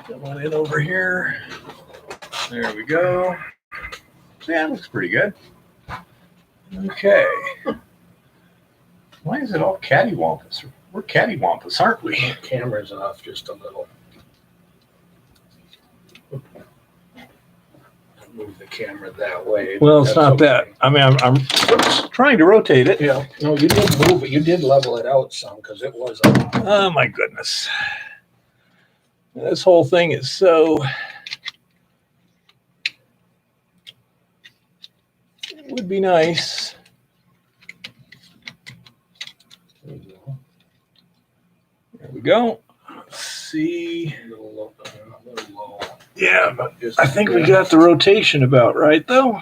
That one in over here. There we go. Yeah, it looks pretty good. Okay. Why is it all cattywampus? We're cattywampus, aren't we? The camera's off just a little. Move the camera that way. Well, it's not okay. that. I mean, I'm trying to rotate it. Yeah. No, you did move it. You did level it out some because it was off. Oh, my goodness. This whole thing is so... It would be nice. There you go. There we go. Let's see. A little low. A little low. Yeah, but I think we got the rotation about right, though.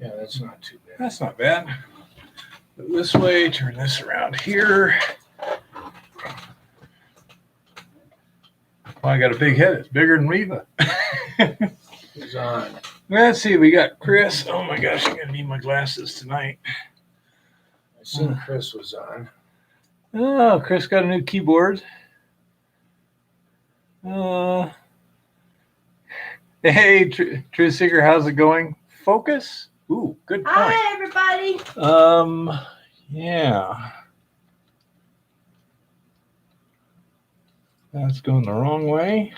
Yeah, that's not too bad. That's not bad. Go this way, turn this around here. Well, I got a big head. It's bigger than Reva. Who's on? Let's see. We got Chris. Oh, my gosh. I'm going to need my glasses tonight. I seen Chris was on. Oh, Chris got a new keyboard. Hey, True Seeker, how's it going? Focus? Ooh, good point. Hi, everybody. Yeah. That's going the wrong way.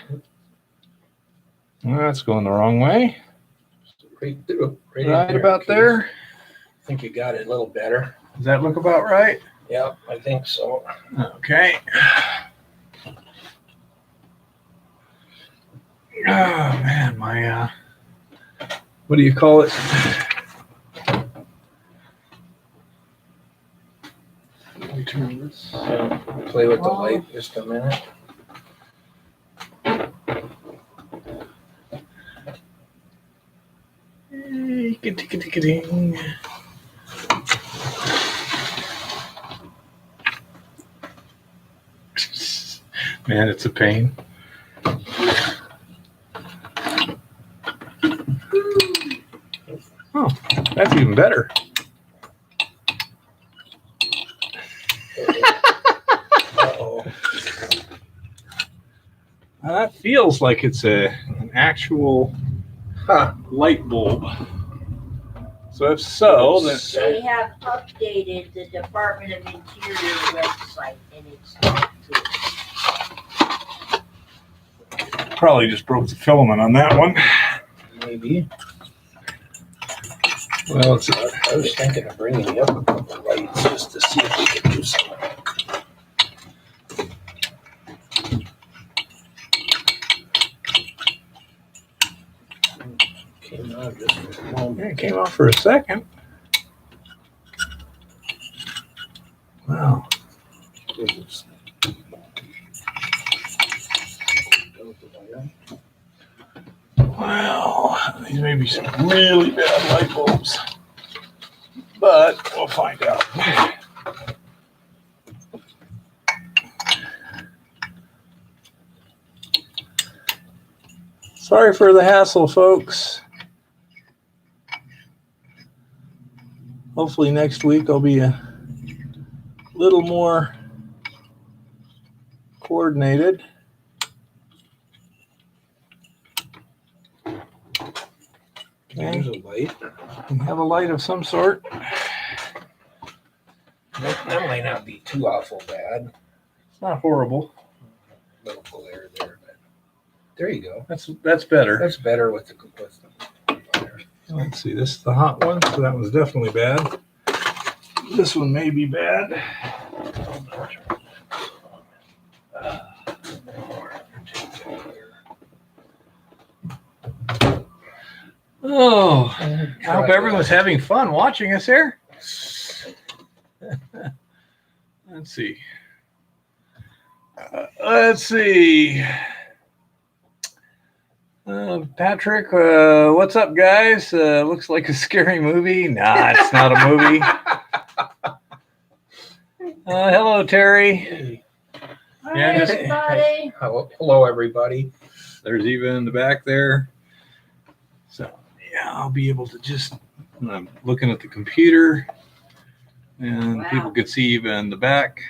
That's going the wrong way. Right through. Right about there. I think you got it a little better. Does that look about right? Yep, I think so. Okay. Oh, man, my, what do you call it? Let me turn this. Yeah. Play with the light just a minute. Ding. Man, it's a pain. Oh, that's even better. Uh-oh. That feels like it's an actual light bulb. So if so, then They have updated the Department of Interior website, and it's not good. probably just broke the filament on that one. Maybe. Well, it's I was thinking of bringing you up a couple lights just to see if we could do something. Came out just for a moment. it came off for a second. Wow. Wow, these may be some really bad light bulbs, but we'll find out. Sorry for the hassle, folks. Hopefully next week I'll be a little more coordinated. There's a light. We have a light of some sort. That might not be too awful bad. It's not horrible. A little glare there, but there you go. That's better. That's better with the glare. Let's see. This is the hot one, so that one's definitely bad. This one may be bad. Oh, I hope everyone's having fun watching us here. Let's see. Patrick, what's up, guys? Looks like a scary movie. Nah, it's not a movie. Hello, Terry. Hey. Hi, Yeah, just- everybody. Hello, everybody. There's Eva in the back there. So, yeah, I'll be able to just, I'm looking at the computer, and Wow. people could see Eva in the back.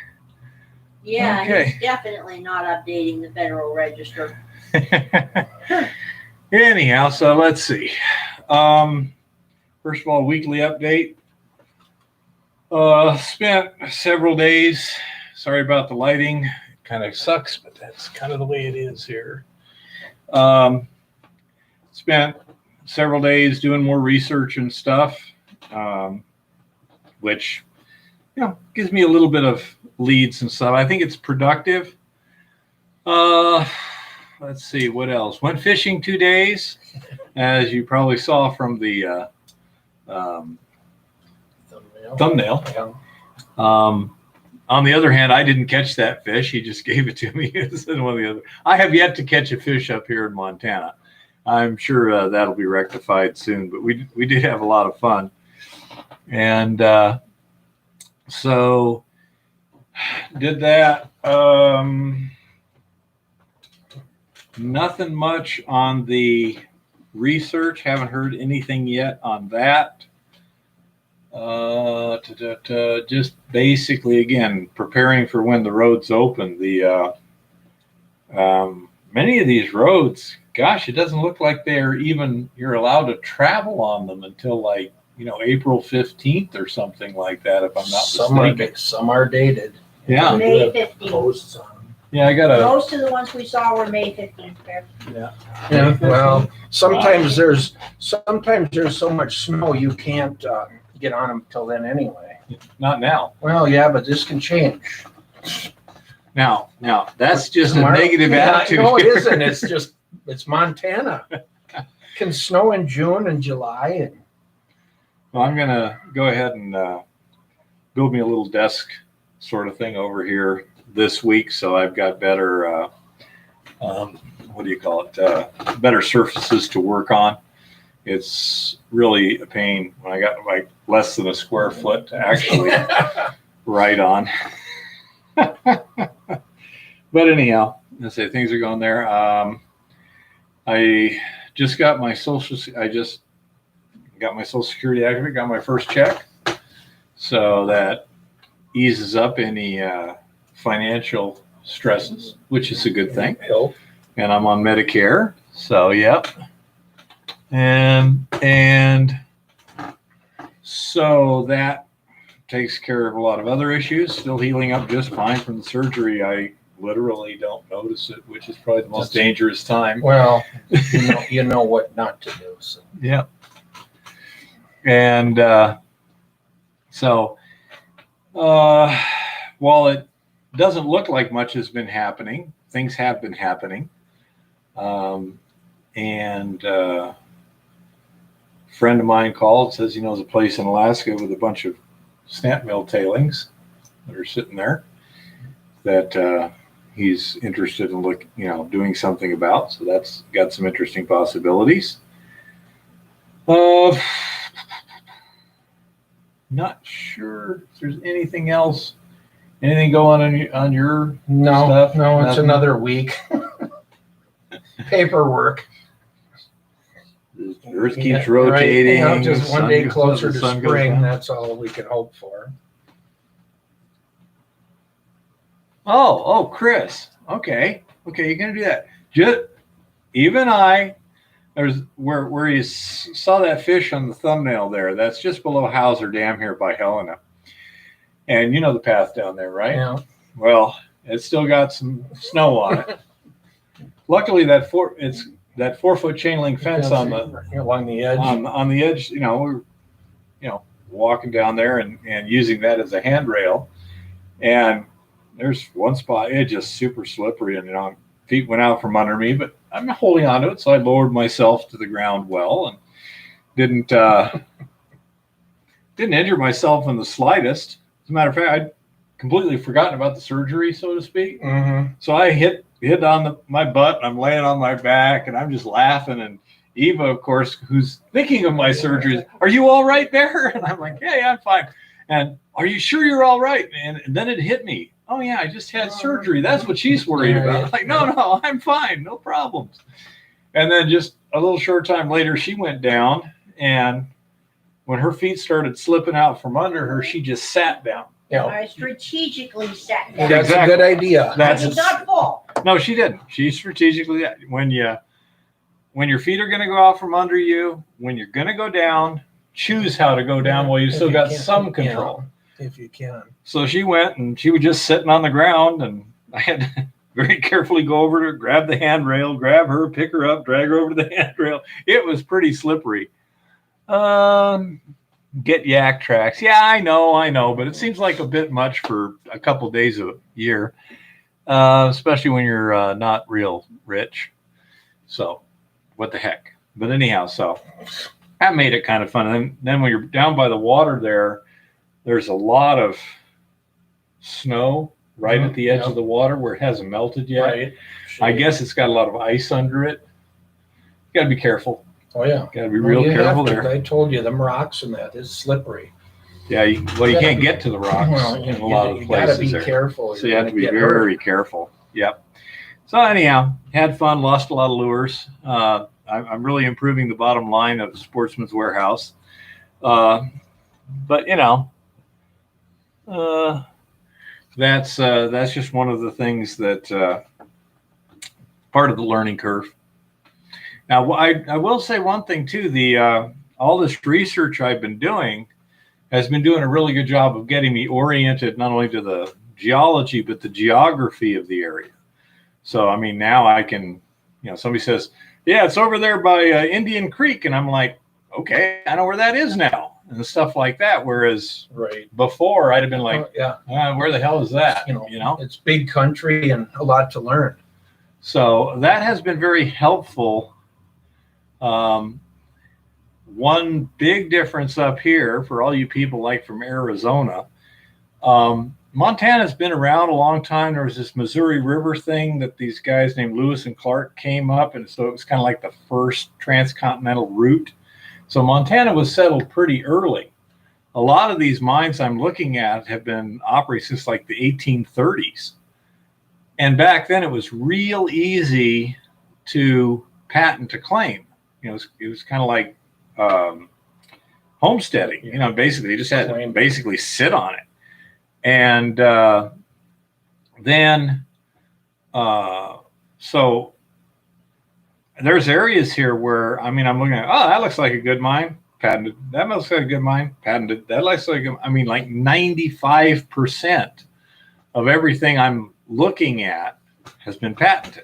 Yeah, Okay. he's definitely not updating the Federal Register. Anyhow, so let's see. First of all, weekly update. Spent several days. Sorry about the lighting. It kind of sucks, but that's kind of the way it is here. Spent several days doing more research and stuff, which, gives me a little bit of leads and stuff. I think it's productive. Let's see, what else? Went fishing 2 days, as you probably saw from the thumbnail. Yeah. On the other hand, I didn't catch that fish. He just gave it to me. I have yet to catch a fish up here in Montana. I'm sure that'll be rectified soon, but we did have a lot of fun. And so did that. Nothing much on the research. Haven't heard anything yet on that. Just basically, again, preparing for when the roads open. Many of these roads, gosh, it doesn't look like you're allowed to travel on them until April 15th or something like that, if I'm not mistaken. Some are dated. Yeah. May 15th. Posts on them. Yeah, I got Most of the ones we saw were May 15th. Yeah. Well, sometimes there's so much snow you can't get on them till then anyway. Not now. Well, yeah, but this can change. Now, that's just a negative attitude. No, it isn't. It's Montana. Can snow in June and July. Well, I'm going to go ahead and build me a little desk sort of thing over here this week, so I've got better, better surfaces to work on. It's really a pain when I got less than a square foot to actually write on. But anyhow, I say things are going there. I just got my social security activated, got my first check. So that eases up any financial stresses, which is a good thing. And I'm on Medicare. So, yep. And so that takes care of a lot of other issues. Still healing up just fine from the surgery. I literally don't notice it, which is probably the most dangerous time. Well, you know what not to do. So. Yeah. And so while it doesn't look like much has been happening, things have been happening. And a friend of mine called, says he knows a place in Alaska with a bunch of stamp mill tailings that are sitting there that he's interested in doing something about. So that's got some interesting possibilities. Not sure if there's anything else. Anything going on your stuff? No, it's Nothing? another week. Paperwork. The Earth keeps rotating. Right. Just one day closer to sun spring. That's all we can hope for. Oh, Chris. Okay, you're gonna do that. There's where you saw that fish on the thumbnail there. That's just below Hauser Dam here by Helena, and you know the path down there, right? Yeah. Well, it's still got some snow on it. Luckily, that 4-foot chain link fence along the edge. On the edge, we're walking down there and using that as a handrail, and there's one spot, it's just super slippery, and feet went out from under me, but I'm holding onto it, so I lowered myself to the ground well and didn't injure myself in the slightest. As a matter of fact, I'd completely forgotten about the surgery, so to speak. Mm-hmm. So I hit on my butt, and I'm laying on my back, and I'm just laughing. And Eva, of course, who's thinking of my surgeries, "Are you all right there?" And I'm like, "Hey, I'm fine." And, "Are you sure you're all right?" And then it hit me. "Oh yeah, I just had surgery." That's what she's worried about. I'm like, no, I'm fine, no problems. And then just a little short time later, she went down, and when her feet started slipping out from under her, she just sat down. Yeah, I strategically sat down. that's a Exactly. good idea. I That's did not fall. No, she didn't. She strategically, when your feet are going to go out from under you, when you're going to go down, choose how to go down while you If still you got can, some control. yeah, if you can. So she went and she was just sitting on the ground, and I had to very carefully go over to her, grab the handrail, grab her, pick her up, drag her over to the handrail. It was pretty slippery. Get yak tracks. Yeah, I know, but it seems like a bit much for a couple days a year, especially when you're not real rich. So, what the heck? But anyhow, so that made it kind of fun. And then when you're down by the water there's a lot of snow right at the edge of the water where it hasn't melted yet. Right. I guess it's got a lot of ice under it. You got to be careful. Oh yeah. Got to be real careful there. I told you, them rocks and that is slippery. Yeah, you can't get to the rocks in a lot of you places gotta be there. careful. So you have to be very careful. Yep. So anyhow, had fun, lost a lot of lures. I'm really improving the bottom line of Sportsman's Warehouse. But that's just one of the things that part of the learning curve. Now, I will say one thing too. All this research I've been doing has been doing a really good job of getting me oriented not only to the geology but the geography of the area. So I mean, now I can, somebody says, "Yeah, it's over there by Indian Creek," and I'm like, "Okay, I know where that is now," and stuff like that. Whereas before, I'd have been like, "Where the hell is that?" It's big country and a lot to learn. So that has been very helpful. One big difference up here for all you people like from Arizona, Montana's been around a long time. There was this Missouri River thing that these guys named Lewis and Clark came up, and so it was kind of like the first transcontinental route. So Montana was settled pretty early. A lot of these mines I'm looking at have been operating since like the 1830s. And back then it was real easy to patent a claim. It was kind of like homesteading. Basically you just had to basically sit on it. And so there's areas here where, I'm looking at, that looks like a good mine, patented. That looks like a good mine, patented. That looks like, like 95% of everything I'm looking at has been patented.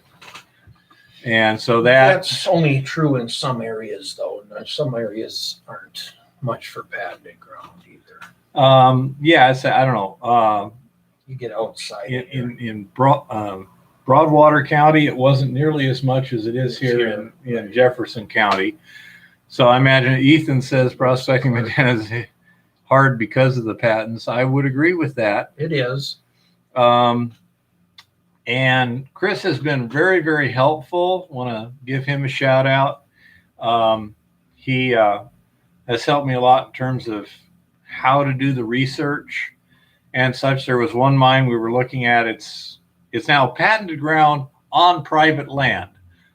And so that's only true in some areas, though. Some areas aren't much for patented ground either. I don't know. You get outside in Broadwater County, it wasn't nearly as much as it is here in Jefferson County. So I imagine Ethan says prospecting Montana is hard because of the patents. I would agree with that. It is. And Chris has been very, very helpful. Want to give him a shout out. He has helped me a lot in terms of how to do the research and such. There was one mine we were looking at. It's now patented ground on private land.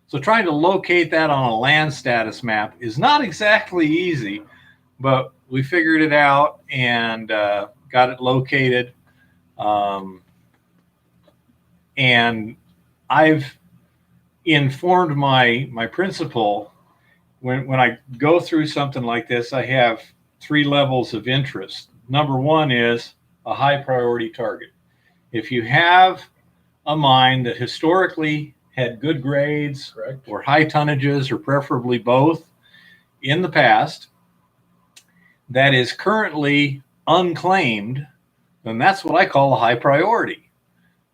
So trying to locate that on a land status map is not exactly easy, but we figured it out and got it located. And I've informed my principal when I go through something like this, I have 3 levels of interest. Number 1 is a high priority target. If you have a mine that historically had good grades, correct, or high tonnages, or preferably both in the past, that is currently unclaimed, then that's what I call a high priority.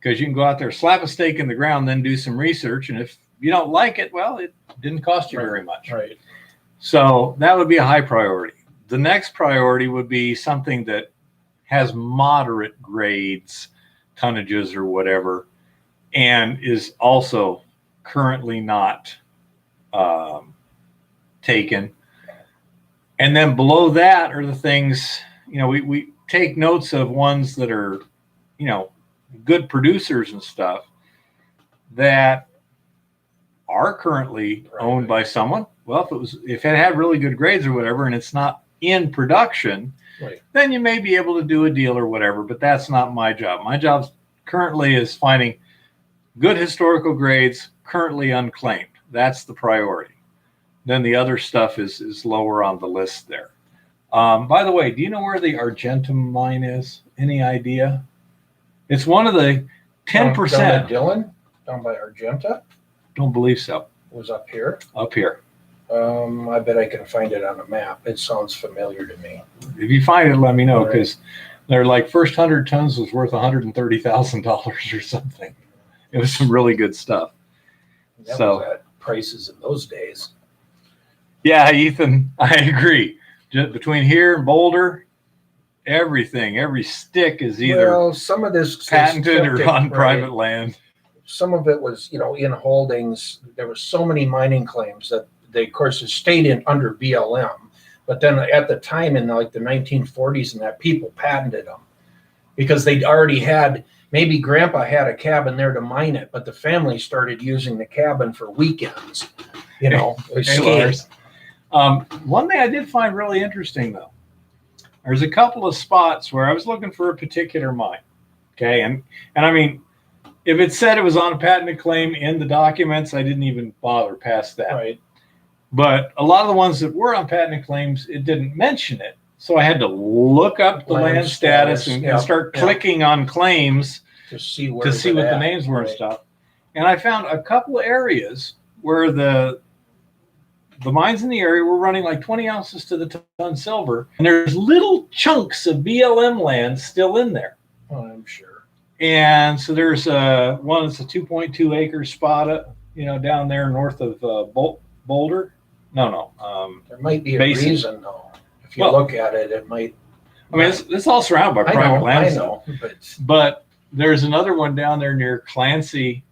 Because you can go out there, slap a stake in the ground, then do some research. And if you don't like it, well, it didn't cost you very much. Right. So that would be a high priority. The next priority would be something that has moderate grades, tonnages, or whatever, and is also currently not taken. And then below that are the things, we take notes of ones that are, good producers and stuff that are currently owned by someone. Well, if it had really good grades or whatever, and it's not in production, Right. then you may be able to do a deal or whatever, but that's not my job. My job currently is finding good historical grades currently unclaimed. That's the priority. Then the other stuff is lower on the list there. By the way, do you know where the Argentum mine is? Any idea? It's one of the 10%. Down at Dillon, down by Argenta, Don't believe so. was up here. Up here. I bet I can find it on a map. It sounds familiar to me. If you find it, let me know, All right. because they're like first 100 tons was worth $130,000 or something. It was some really good stuff. That So- was at prices in those days. Yeah, Ethan, I agree. Just between here and Boulder, everything, every stick is either Well, some of this patented or on right. private land. Some of it was, in holdings. There were so many mining claims that they, of course, it stayed in under BLM. But then at the time in like the 1940s and that, people patented them because they'd already had, maybe grandpa had a cabin there to mine it, but the family started using the cabin for weekends, Hey, escape. Lars. One thing I did find really interesting, though, there's a couple of spots where I was looking for a particular mine. Okay. And I mean, if it said it was on a patented claim in the documents, I didn't even bother past that. Right. But a lot of the ones that were on patented claims, it didn't mention it. So I had to look up the land status and yeah, start yeah. clicking on claims To see where to see what the at. names were and Right. stuff. And I found a couple of areas where the mines in the area were running like 20 ounces to the ton silver. And there's little chunks of BLM land still in there. Oh, I'm sure. And so there's one that's a 2.2 acre spot, down there north of Boulder. No. There might be a Basin. reason, though. If you Well- look at it, it might. I mean, it's all surrounded by I private know, land. I stuff. know, but But there's another one down there near Clancy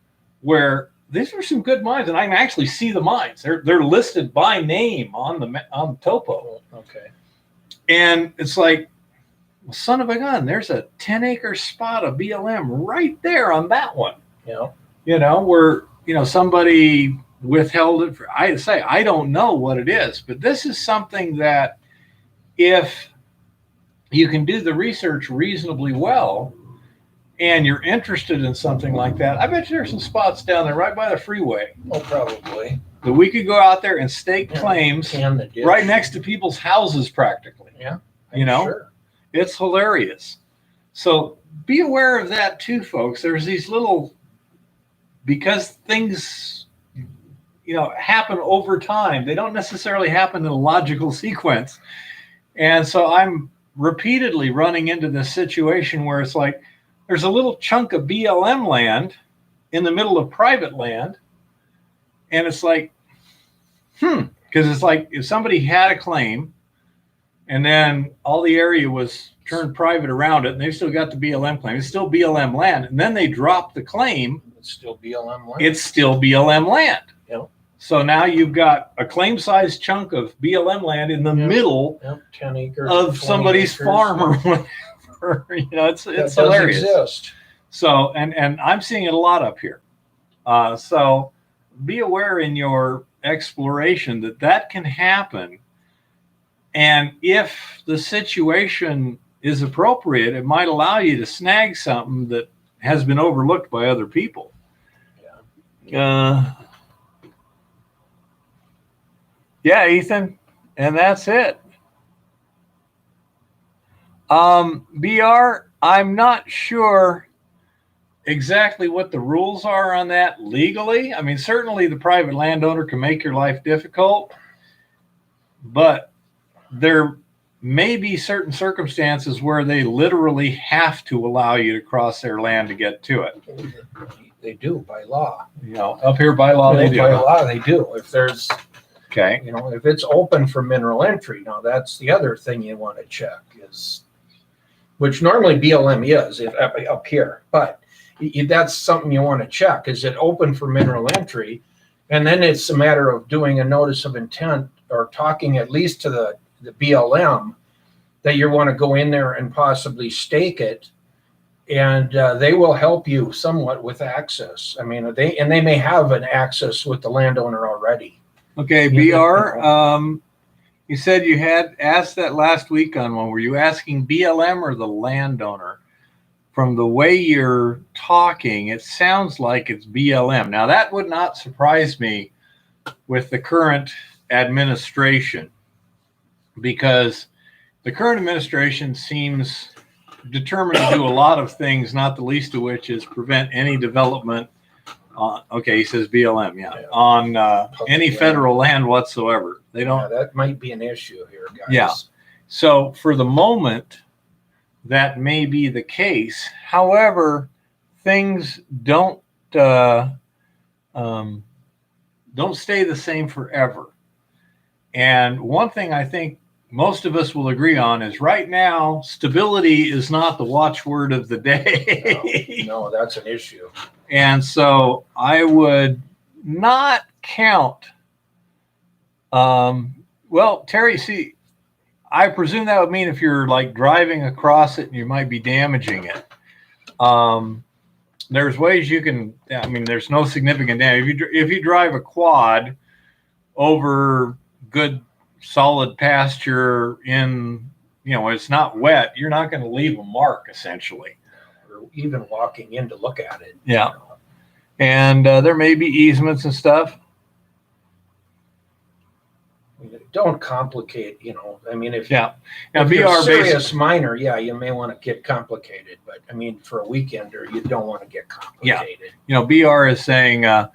where these are some good mines, and I can actually see the mines. They're listed by name on the topo. okay. And it's like, well, son of a gun, there's a 10-acre spot of BLM right there on that one. Where somebody withheld it I don't know what it is, but this is something that if you can do the research reasonably well and you're interested in something like that, I bet you there's some spots down there right by the freeway Oh, probably. that we could go out there and stake Yeah. claims Can the ditch. right next to people's houses practically. Yeah. Sure. It's hilarious. So be aware of that too, folks. There's these little, because things, happen over time. They don't necessarily happen in a logical sequence. And so I'm repeatedly running into this situation where it's like, there's a little chunk of BLM land in the middle of private land. And it's like, because it's like if somebody had a claim and then all the area was turned private around it and they've still got the BLM claim, it's still BLM land. And then they drop the claim, It's still BLM land. it's still BLM land. Yep. So now you've got a claim-sized chunk of BLM land in the Yep. middle 10 acres. of 20 somebody's acres. farm or whatever. It's That does hilarious. exist. So, and I'm seeing it a lot up here. So be aware in your exploration that can happen. And if the situation is appropriate, it might allow you to snag something that has been overlooked by other people. Yeah, Ethan, and that's it. BR, I'm not sure exactly what the rules are on that legally. I mean, certainly the private landowner can make your life difficult, but there may be certain circumstances where they literally have to allow you to cross their land to get to it. They do by law. Up here by law, they do. By law, they do. If there's, Okay. if it's open for mineral entry, now that's the other thing you want to check is, which normally BLM is up here, but that's something you want to check. Is it open for mineral entry? And then it's a matter of doing a notice of intent or talking at least to the BLM that you want to go in there and possibly stake it. And they will help you somewhat with access. I mean, they may have an access with the landowner already. Okay, Yeah, BR. You said you had asked that last week on one. Were you asking BLM or the landowner? From the way you're talking, it sounds like it's BLM. Now, that would not surprise me with the current administration, because the current administration seems determined to do a lot of things, not the least of which is prevent any development okay, he says BLM, yeah. On any federal land whatsoever. They don't. Yeah, that might be an issue here, guys. Yeah. So for the moment, that may be the case. However, things don't stay the same forever. And one thing I think most of us will agree on is right now, stability is not the watchword of the day. No, that's an issue. And so I would not count. Well, Terry, see, I presume that would mean if you're like driving across it, you might be damaging it. There's ways you can, I mean, there's no significant damage. If you drive a quad over good solid pasture in, you know, it's not wet, you're not going to leave a mark essentially. Or even walking in to look at it. Yeah. You know. And there may be easements and stuff. Don't complicate, you know. I mean, if Yeah. Now, if you're BR serious minor, yeah, you may want to get complicated. But I mean, for a weekender, you don't want to get complicated. You know, BR is saying that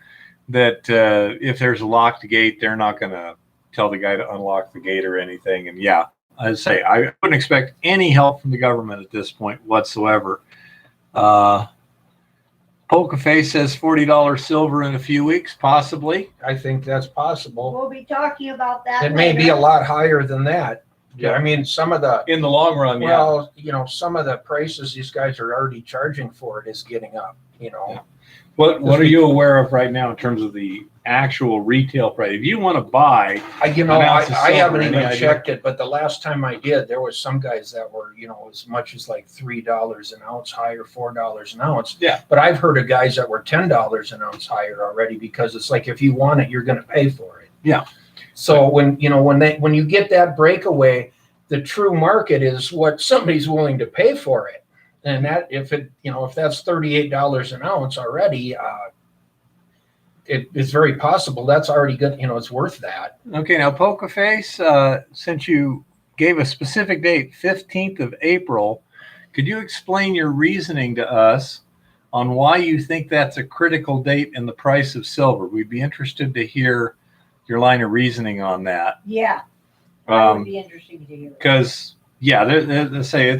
if there's a locked gate, they're not going to tell the guy to unlock the gate or anything. And yeah, I'd say I wouldn't expect any help from the government at this point whatsoever. Polka Face says $40 silver in a few weeks, possibly. I think that's possible. We'll be talking about that It may be a lot higher than that. Yeah. I mean, some of the, In the long run, yeah. well, you know, some of the prices these guys are already charging for it is getting up, you know. Yeah. What are you aware of right now in terms of the actual retail price? If you want to buy, You know, an ounce of I haven't silver, even any idea? checked it, but the last time I did, there was some guys that were, you know, as much as like $3 an ounce higher, $4 an ounce. Yeah. But I've heard of guys that were $10 an ounce higher already, because it's like, if you want it, you're going to pay for it. Yeah. So when you get that breakaway, the true market is what somebody's willing to pay for it. And that, if that's $38 an ounce already, it is very possible that's already good. You know, it's worth that. okay, now Polka Face, since you gave a specific date, 15th of April, could you explain your reasoning to us on why you think that's a critical date in the price of silver? We'd be interested to hear your line of reasoning on that. Yeah, that would be interesting to hear. Because, yeah, they say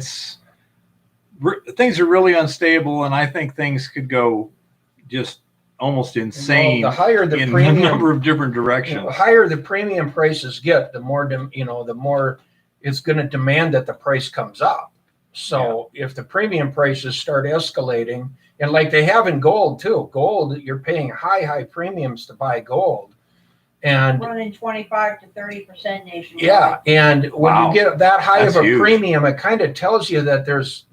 things are really unstable, and I think things could go just almost insane Well, the higher the in a premium, number of different directions. the higher the premium prices get, the more the more it's going to demand that the price comes up. So if the premium prices start escalating, and like they have in gold too, gold, you're paying high premiums to buy gold. And Running 25 to 30% nationwide. yeah, and when Wow. you get that high That's of a huge. premium, it kind of tells you that there's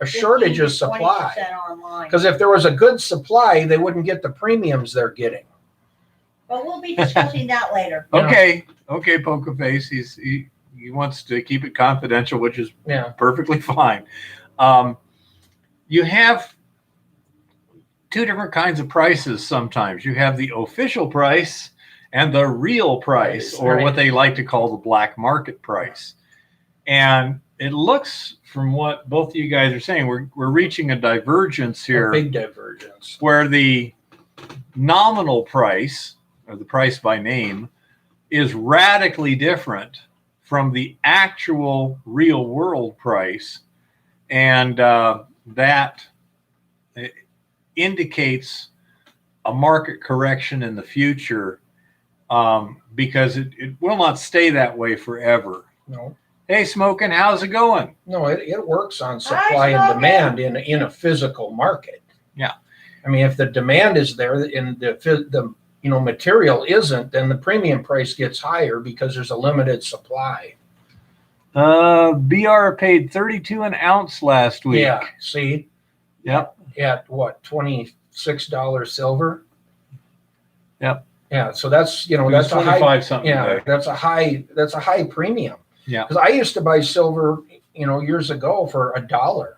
a shortage of 15 to supply. 20% online. Because if there was a good supply, they wouldn't get the premiums they're getting. But we'll be discussing that later. Okay, Polka Face. He wants to keep it confidential, which is Yeah. perfectly fine. You have two different kinds of prices sometimes. You have the official price and the real price, or Right. what they like to call the black market price. And it looks, from what both of you guys are saying, we're reaching a divergence A here big divergence. where the nominal price, or the price by name, is radically different from the actual real world price. And that indicates a market correction in the future, because it will not stay that way forever. No, Hey, Smokin', how's it going? no, it works on supply and demand in a physical market. Yeah. I mean, if the demand is there and the material isn't, then the premium price gets higher because there's a limited supply. BR paid 32 an ounce last week. Yeah. See, Yep. at what, $26 silver? Yep. Yeah, so that's, It was that's a high, 25 something yeah, today. that's a high premium. Yeah. Because I used to buy silver, years ago for $1.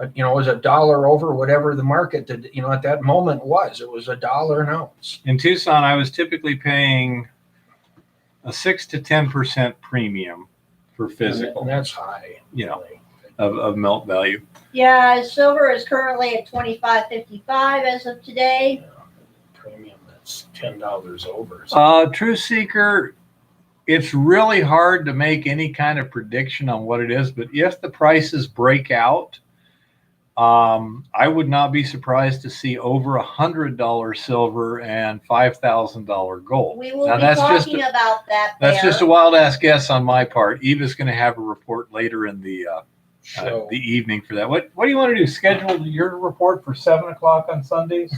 It was $1 over whatever the market did, at that moment was. It was $1 an ounce. In Tucson, I was typically paying a 6 to 10% premium for physical, And that's high. of melt value. Yeah, silver is currently at $25.55 as of today. Premium that's $10 over. True Seeker, it's really hard to make any kind of prediction on what it is, but if the prices break out, I would not be surprised to see over $100 silver and $5,000 gold. We will Now, be that's talking about that. That's there. just a wild ass guess on my part. Eva's going to have a report later in the evening for that. What do you want to do? Schedule your report for 7:00 on Sundays?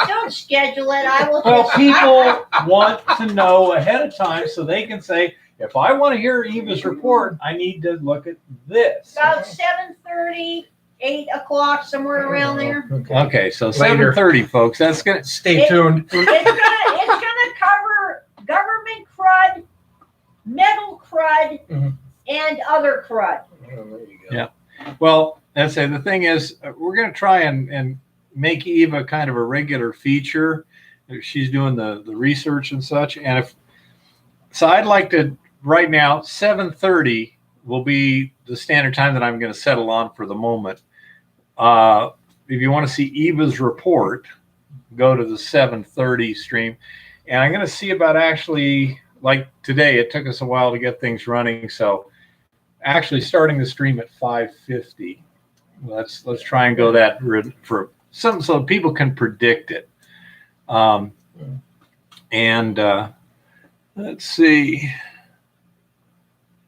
Don't schedule it. I will. Well, just, people want to know ahead of time so they can say, if I want to hear Eva's report, I need to look at this. About 7:30, 8 o'clock, somewhere around there. Okay, so Later. 7:30, folks. That's gonna. Stay tuned. It's gonna cover government crud, metal crud, and other crud. Oh, there you go. Yeah. Well, that's it. The thing is, we're going to try and make Eva kind of a regular feature. She's doing the research and such. And so I'd like to, right now, 7:30 will be the standard time that I'm going to settle on for the moment. If you want to see Eva's report, go to the 7:30 stream. And I'm going to see about actually, like today, it took us a while to get things running. So actually starting the stream at 5:50. Let's try and go that for something so people can predict it. And let's see.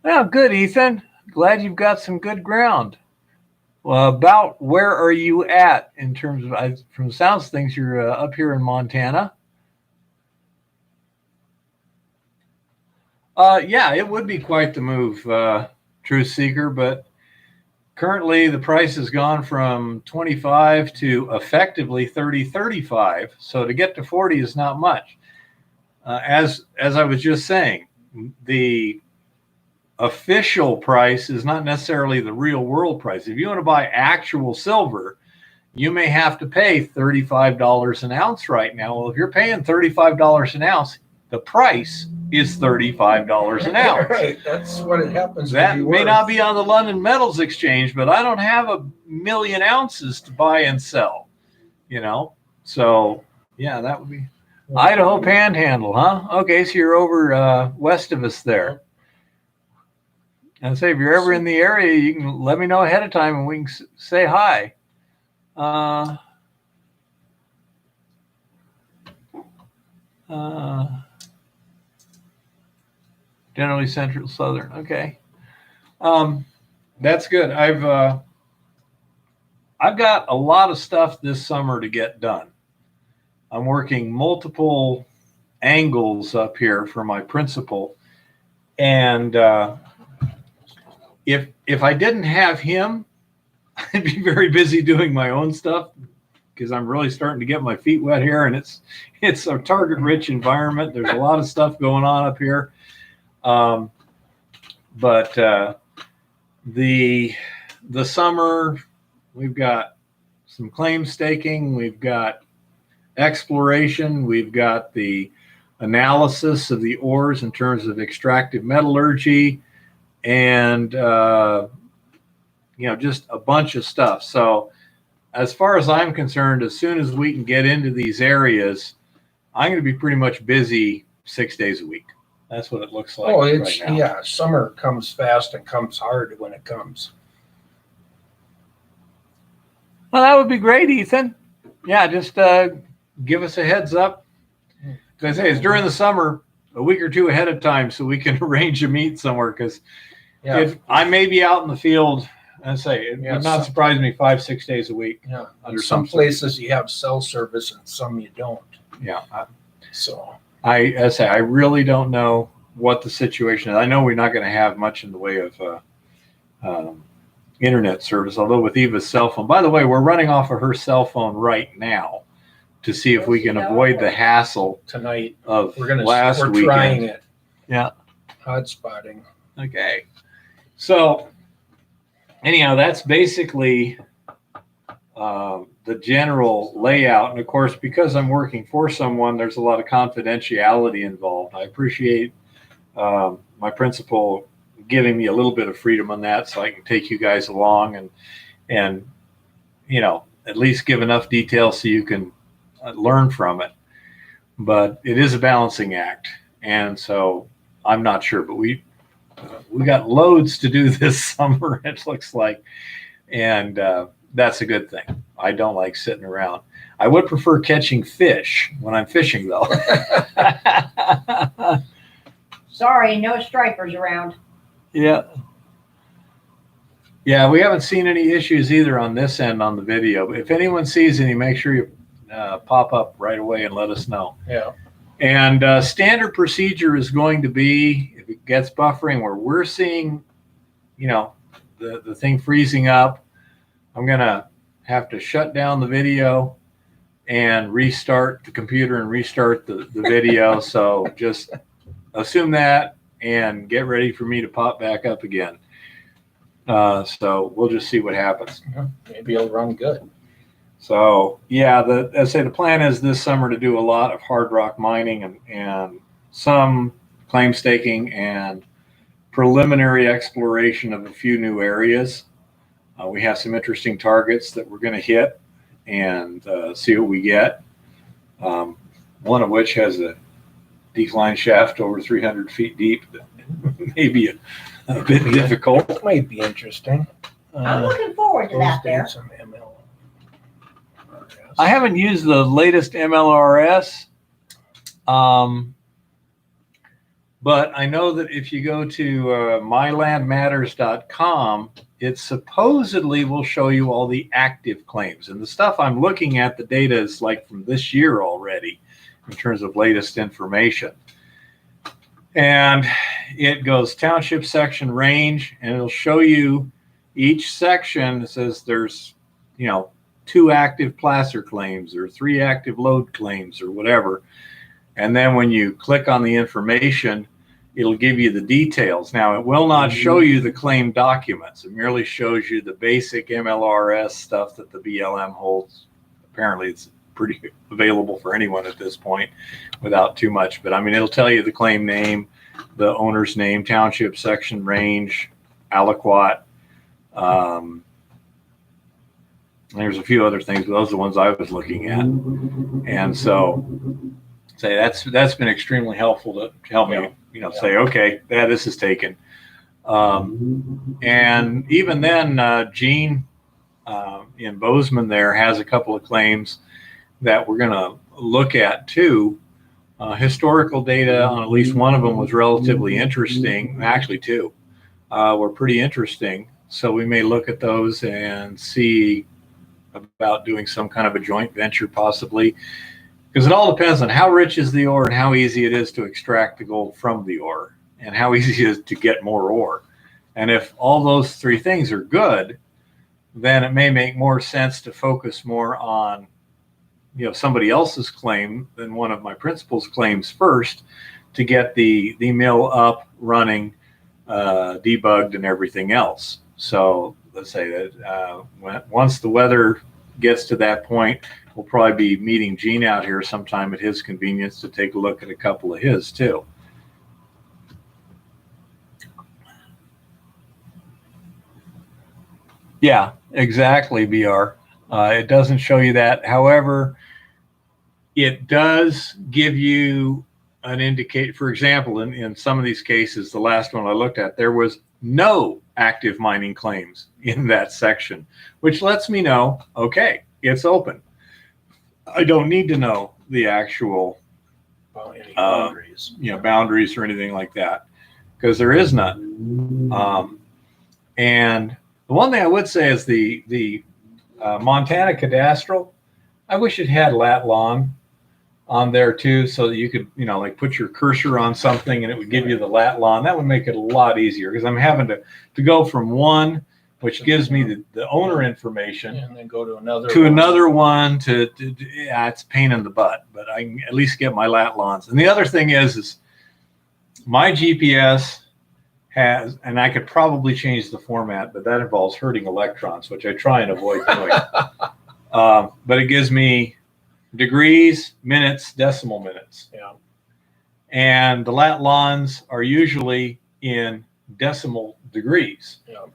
Oh, good, Ethan. Glad you've got some good ground. Well, about where are you at in terms of, from the sounds of things, you're up here in Montana. Yeah, it would be quite the move, Truth Seeker, but currently the price has gone from 25 to effectively 30, 35. So to get to 40 is not much. As I was just saying, the official price is not necessarily the real world price. If you want to buy actual silver, you may have to pay $35 an ounce right now. Well, if you're paying $35 an ounce, the price is $35 an ounce. Right, that's what it happens. That may not be on the London Metals Exchange, but I don't have 1 million ounces to buy and sell, So, yeah, that would be Idaho Panhandle, huh? Okay, so you're over west of us there. And say if you're ever in the area, you can let me know ahead of time and we can say hi. Generally central southern. Okay. That's good. I've got a lot of stuff this summer to get done. I'm working multiple angles up here for my principal. And if I didn't have him, I'd be very busy doing my own stuff because I'm really starting to get my feet wet here, and it's a target-rich environment. There's a lot of stuff going on up here. But the summer, we've got some claim staking, we've got exploration, we've got the analysis of the ores in terms of extractive metallurgy, and just a bunch of stuff. So as far as I'm concerned, as soon as we can get into these areas, I'm going to be pretty much busy 6 days a week. That's what it looks like. Oh, right now. Yeah, summer comes fast and comes hard when it comes. Well, that would be great, Ethan. Yeah, just give us a heads up. As I say, it's during the summer, a week or two ahead of time, so we can arrange a meet somewhere. Because if I may be out in the field, and say it would not surprise me 5-6 days a week. Yeah, under some places you have cell service and some you don't. Yeah. So I really don't know what the situation is. I know we're not going to have much in the way of internet service, although with Eva's cell phone. By the way, we're running off of her cell phone right now. to see if we can avoid the hassle Tonight, of we're last trying weekend. it. Yeah. Hot spotting. Okay. So anyhow, that's basically the general layout. And of course, because I'm working for someone, there's a lot of confidentiality involved. I appreciate my principal giving me a little bit of freedom on that, so I can take you guys along and you know, at least give enough detail so you can learn from it. But it is a balancing act, and so I'm not sure, but we got loads to do this summer, it looks like, and that's a good thing. I don't like sitting around. I would prefer catching fish when I'm fishing, though. Sorry, no stripers around. Yeah. Yeah, we haven't seen any issues either on this end on the video. If anyone sees any, make sure you pop up right away and let us know. Yeah. And standard procedure is going to be, if it gets buffering where we're seeing, you know, the thing freezing up, I'm going to have to shut down the video and restart the computer and restart the video. So just assume that and get ready for me to pop back up again. So we'll just see what happens. Maybe it'll run good. So yeah, I say the plan is this summer to do a lot of hard rock mining and some claim staking and preliminary exploration of a few new areas. We have some interesting targets that we're going to hit and see what we get. One of which has a decline shaft over 300 feet deep that may be a bit difficult. It might be interesting. I'm looking forward to that there. Some ML. I haven't used the latest MLRS, but I know that if you go to mylandmatters.com, it supposedly will show you all the active claims. And the stuff I'm looking at, the data is like from this year already in terms of latest information. And it goes township, section, range, and it'll show you each section. It says there's, you know, 2 active placer claims or 3 active load claims or whatever. And then when you click on the information, it'll give you the details. Now, it will not show you the claim documents. It merely shows you the basic MLRS stuff that the BLM holds. Apparently, it's pretty available for anyone at this point without too much. But I mean, it'll tell you the claim name, the owner's name, township, section, range, aliquot. There's a few other things, but those are the ones I was looking at. And so say that's been extremely helpful to help me, you know, say, okay, yeah, this is taken. And even then, Gene in Bozeman there has a couple of claims that we're going to look at too. Historical data on at least one of them was relatively interesting. Actually, 2 were pretty interesting. So we may look at those and see about doing some kind of a joint venture possibly, because it all depends on how rich is the ore and how easy it is to extract the gold from the ore and how easy it is to get more ore. And if all those 3 things are good, then it may make more sense to focus more on, you know, somebody else's claim than one of my principal's claims first to get the mill up, running, debugged and everything else. So let's say that once the weather gets to that point, we'll probably be meeting Gene out here sometime at his convenience to take a look at a couple of his too. Yeah, exactly, BR. It doesn't show you that. However, it does give you an indicator. For example, in some of these cases, the last one I looked at, there was no active mining claims in that section, which lets me know, okay, it's open. I don't need to know the actual boundaries, boundaries or anything like that, because there is none. And the one thing I would say is the Montana cadastral, I wish it had lat long on there too, so that you could, like put your cursor on something and it would give you the lat long. That would make it a lot easier, because I'm having to go from one which gives me the owner information. And then go to another One yeah, it's a pain in the butt, but I can at least get my lat lons. And the other thing is my GPS has, and I could probably change the format, but that involves hurting electrons, which I try and avoid doing. But it gives me degrees, minutes, decimal minutes. Yeah. And the lat lons are usually in decimal degrees. Yeah.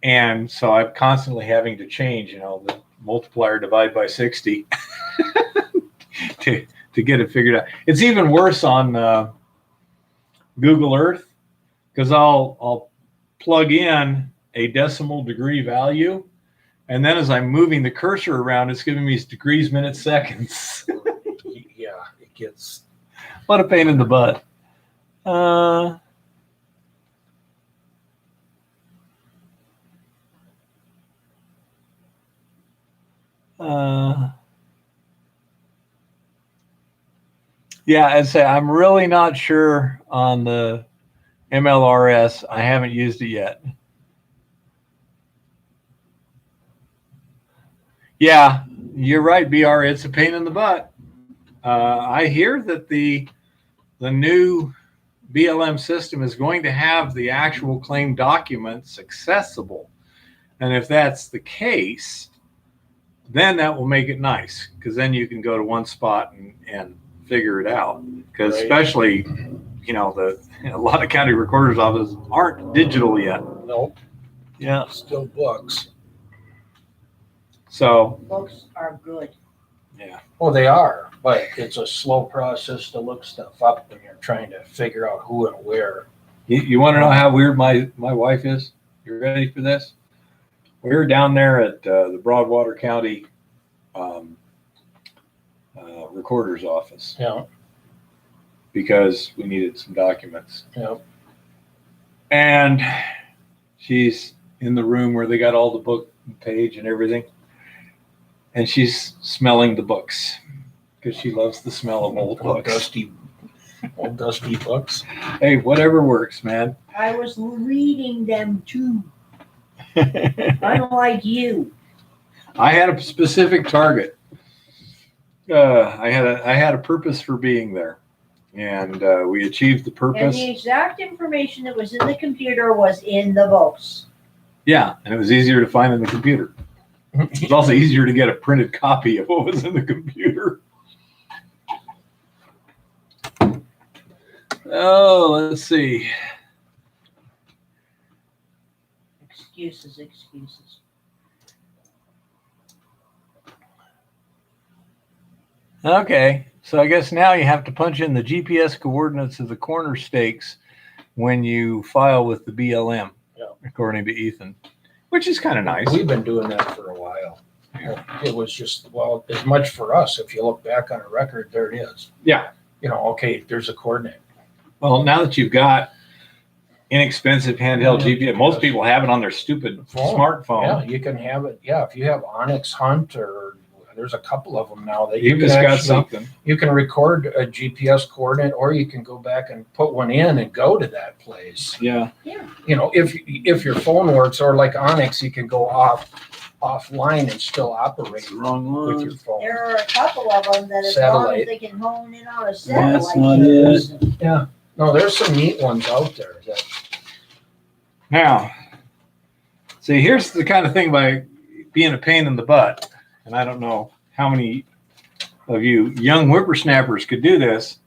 And so I'm constantly having to change, the multiplier divide by 60 to get it figured out. It's even worse on Google Earth, because I'll plug in a decimal degree value, and then as I'm moving the cursor around, it's giving me degrees, minutes, seconds. Yeah, it gets. What a pain in the butt. Yeah, I'd say I'm really not sure on the MLRS. I haven't used it yet. Yeah, you're right, BR. It's a pain in the butt. I hear that the new BLM system is going to have the actual claim documents accessible. And if that's the case, then that will make it nice, because then you can go to one spot and figure it out. Because Right. especially, a lot of county recorders' offices aren't digital yet. Nope. Yeah. Still books. So, Books are good. yeah. Well, they are, but it's a slow process to look stuff up when you're trying to figure out who and where. You want to know how weird my wife is? You ready for this? We were down there at the Broadwater County recorder's office Yeah. because we needed some documents. Yeah. And she's in the room where they got all the book page and everything. And she's smelling the books because she loves the smell of old books. Old dusty books. Hey, whatever works, man. I was reading them too, unlike you. I had a specific target. I had a purpose for being there, and we achieved the And purpose. the exact information that was in the computer was in the books. Yeah, and it was easier to find in the computer. It was also easier to get a printed copy of what was in the computer. Oh, let's see. Excuses. Okay, so I guess now you have to punch in the GPS coordinates of the corner stakes when you file with the BLM, according to Ethan, which is kind of nice. We've been doing that for a while. It was just, as much for us. If you look back on a record, there it is. Yeah. Okay, there's a coordinate. Well, now that you've got inexpensive handheld GPS, most people have it on their stupid smartphone. Yeah, you can have it. Yeah, if you have Onyx Hunt, or there's a couple of them now that You've you can just got actually, something. you can record a GPS coordinate, or you can go back and put one in and go to that place. Yeah. If your phone works, or like Onyx, you can go offline and still operate Wrong with one. your phone. There are a couple of them that as long Satellite. as they can hone in on a satellite. That's not it. Yeah. No, there's some neat ones out there. Now, see, here's the kind of thing by being a pain in the butt. And I don't know how many of you young whippersnappers could do this,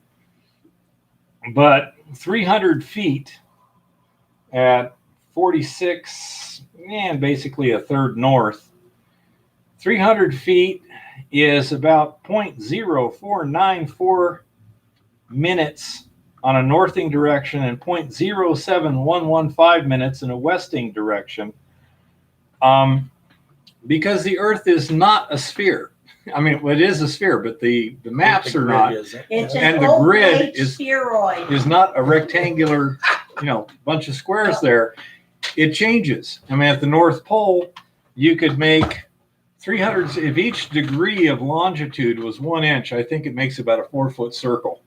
but 300 feet at 46 and basically a third north, 300 feet is about 0.0494 minutes on a northing direction and 0.07115 minutes in a westing direction. Because the Earth is not a sphere. I mean, it is a sphere, but the maps are not. It's And an the grid oblate spheroid. Is not a rectangular, bunch of squares there. It changes. I mean, at the North Pole, you could make 300, if each degree of longitude was 1 inch, I think it makes about a 4-foot circle.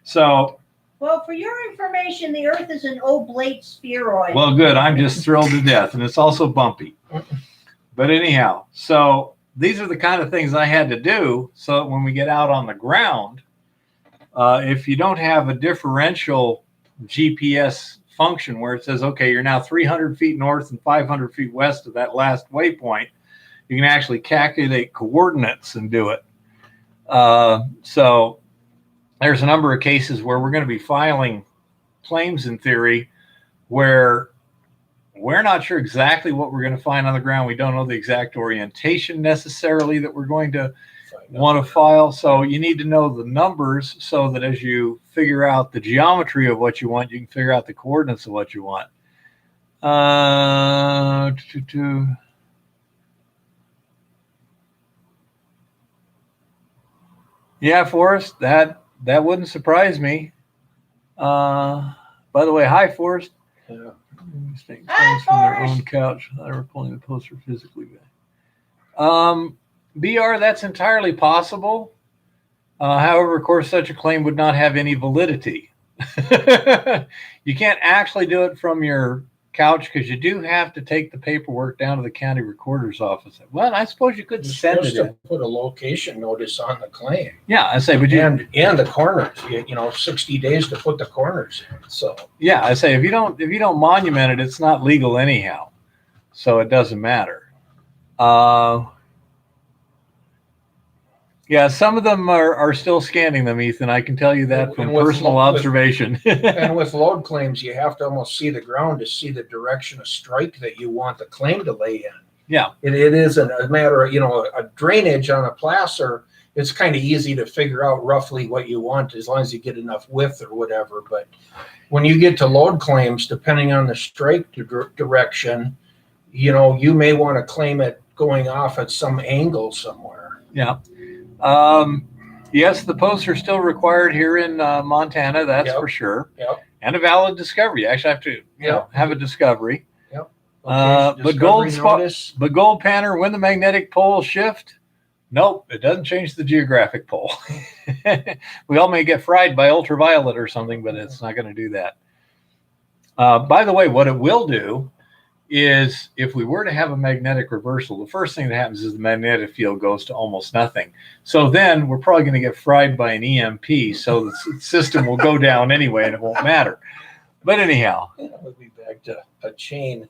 So Well, for your information, the Earth is an oblate spheroid. Well, good. I'm just thrilled to death. And it's also bumpy. But anyhow, so these are the kind of things I had to do so that when we get out on the ground, if you don't have a differential GPS function where it says, okay, you're now 300 feet north and 500 feet west of that last waypoint, you can actually calculate coordinates and do it. So there's a number of cases where we're going to be filing claims in theory where we're not sure exactly what we're going to find on the ground. We don't know the exact orientation necessarily that we're going to want to file. So you need to know the numbers so that as you figure out the geometry of what you want, you can figure out the coordinates of what you want. Yeah, Forrest, that wouldn't surprise me. By the way, hi, Forrest. Yeah. Things Hi, from their Forrest. own couch. They were pulling the poster physically back. BR, that's entirely possible. However, of course, such a claim would not have any validity. You can't actually do it from your couch because you do have to take the paperwork down to the county recorder's office. Well, I suppose you could You're send supposed it to in. put a location notice on the claim. Yeah, I say, but you, And the corners, 60 days to put the corners in. So yeah, I say if you don't monument it, it's not legal anyhow, so it doesn't matter. Yeah, some of them are still scanning them, Ethan. I can tell you that from And with personal observation. and with load claims, you have to almost see the ground to see the direction of strike that you want the claim to lay in. Yeah, It isn't a matter of, a drainage on a placer. It's kind of easy to figure out roughly what you want as long as you get enough width or whatever. But when you get to load claims, depending on the strike direction, you may want to claim it going off at some angle somewhere. yeah. Yes, the posts are still required here in Montana. That's Yep. for sure. Yep. And a valid discovery. You actually have to, have a discovery. Yep. But Discovery notice. But gold panner, when the magnetic poles shift, nope, it doesn't change the geographic pole. We all may get fried by ultraviolet or something, but it's not going to do that. By the way, what it will do is if we were to have a magnetic reversal, the first thing that happens is the magnetic field goes to almost nothing. So then we're probably going to get fried by an EMP. So the system will go down anyway and it won't matter. But anyhow. We'll be back to a chain.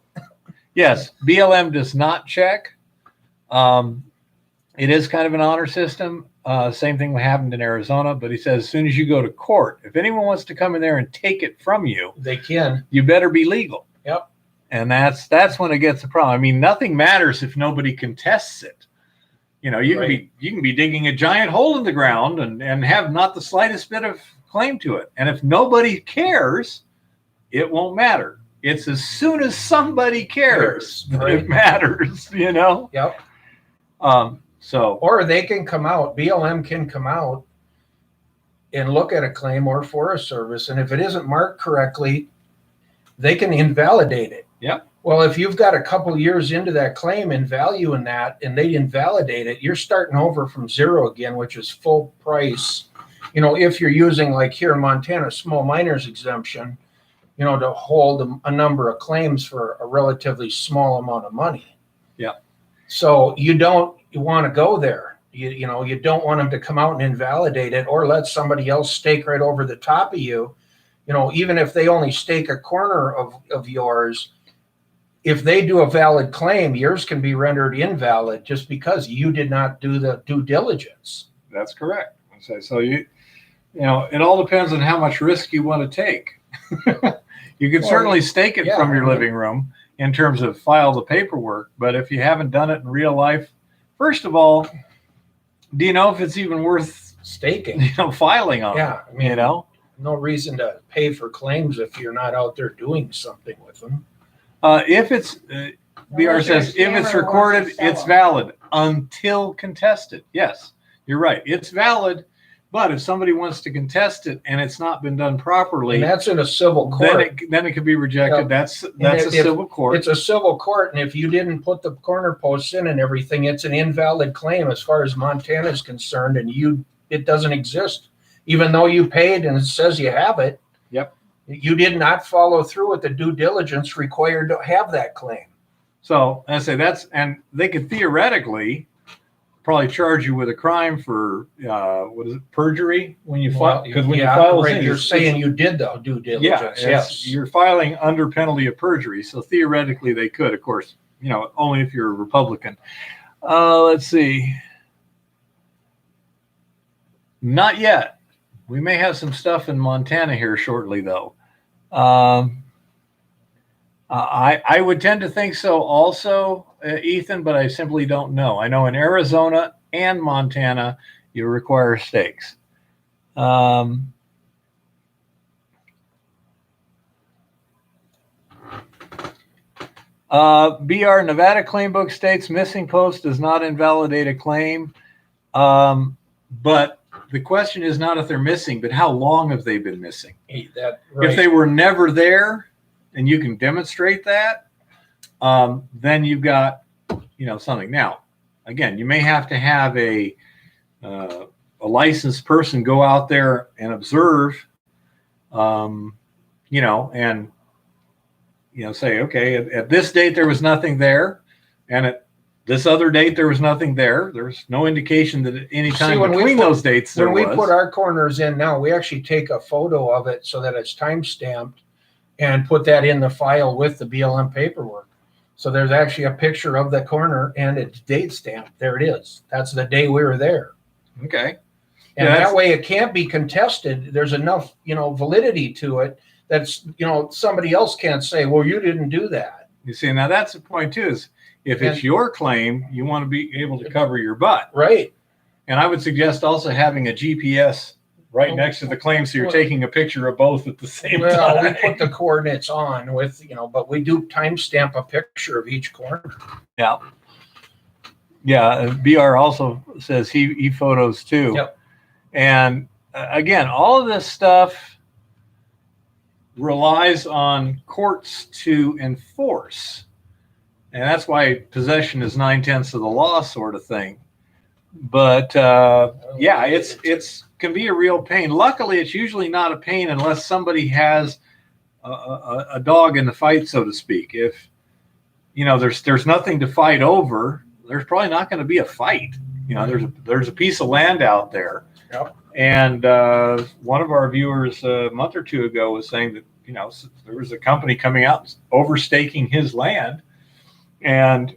Yes, BLM does not check. It is kind of an honor system. Same thing happened in Arizona, but he says as soon as you go to court, if anyone wants to come in there and take it from you, They can. you better be legal. Yep. And that's when it gets a problem. I mean, nothing matters if nobody contests it. You can be digging a giant hole in the ground and have not the slightest bit of claim to it. And if nobody cares, it won't matter. It's as soon as somebody cares that it matters, Yep. So Or they can come out, BLM can come out and look at a claim or Forest Service, and if it isn't marked correctly, they can invalidate it. Yep. Well, if you've got a couple years into that claim and value in that, and they invalidate it, you're starting over from zero again, which is full price. If you're using, like here in Montana, small miners exemption, to hold a number of claims for a relatively small amount of money. Yeah. So you don't want to go there. You don't want them to come out and invalidate it or let somebody else stake right over the top of you. Even if they only stake a corner of yours, if they do a valid claim, yours can be rendered invalid just because you did not do the due diligence. that's correct. So it all depends on how much risk you want to take. You can certainly stake it from your living room in terms of file the paperwork, but if you haven't done it in real life, first of all, do you know if it's even worth Staking. filing on? Yeah. I mean, No reason to pay for claims if you're not out there doing something with them. If it's BR says if it's recorded, it's valid until contested. Yes, you're right. It's valid, but if somebody wants to contest it and it's not been done properly, And that's in a civil court. then it could be rejected. Yep. That's if- a civil court. It's a civil court, and if you didn't put the corner posts in and everything, it's an invalid claim as far as Montana is concerned, and it doesn't exist. Even though you paid and it says you have it, You did not follow through with the due diligence required to have that claim. So I say and they could theoretically probably charge you with a crime for what is it, perjury when you file, because when you file right, you're saying you did the due diligence. Yes, you're filing under penalty of perjury. So theoretically they could, of course, only if you're a Republican. Let's see. Not yet. We may have some stuff in Montana here shortly, though. I would tend to think so also, Ethan, but I simply don't know. I know in Arizona and Montana, you require stakes. BR Nevada Claim Book states missing post does not invalidate a claim. But the question is not if they're missing, but how long have they been missing? That, right. If they were never there and you can demonstrate that, then you've got, something. Now, again, you may have to have a licensed person go out there and observe, and, say, okay, at this date, there was nothing there. And at this other date, there was nothing there. There's no indication that at any time between those dates there was. When we put our corners in now, we actually take a photo of it so that it's time-stamped and put that in the file with the BLM paperwork. So there's actually a picture of the corner and it's date stamped. There it is. That's the day we were there. Okay. And that way it can't be contested. There's enough, validity to it that's, somebody else can't say, well, you didn't do that. You see, now that's the point too, is if it's your claim, you want to be able to cover your butt. Right. And I would suggest also having a GPS right next to the claim, so you're taking a picture of both at the same time. Well, we put the coordinates on with, but we do timestamp a picture of each corner. Yeah. Yeah. BR also says he photos too. Yep. And again, all of this stuff relies on courts to enforce. And that's why possession is 9/10 of the law sort of thing. But it's can be a real pain. Luckily, it's usually not a pain unless somebody has a dog in the fight, so to speak. If there's nothing to fight over, there's probably not going to be a fight. There's a piece of land out there. Yep. And one of our viewers a month or two ago was saying that there was a company coming out overstaking his land. And,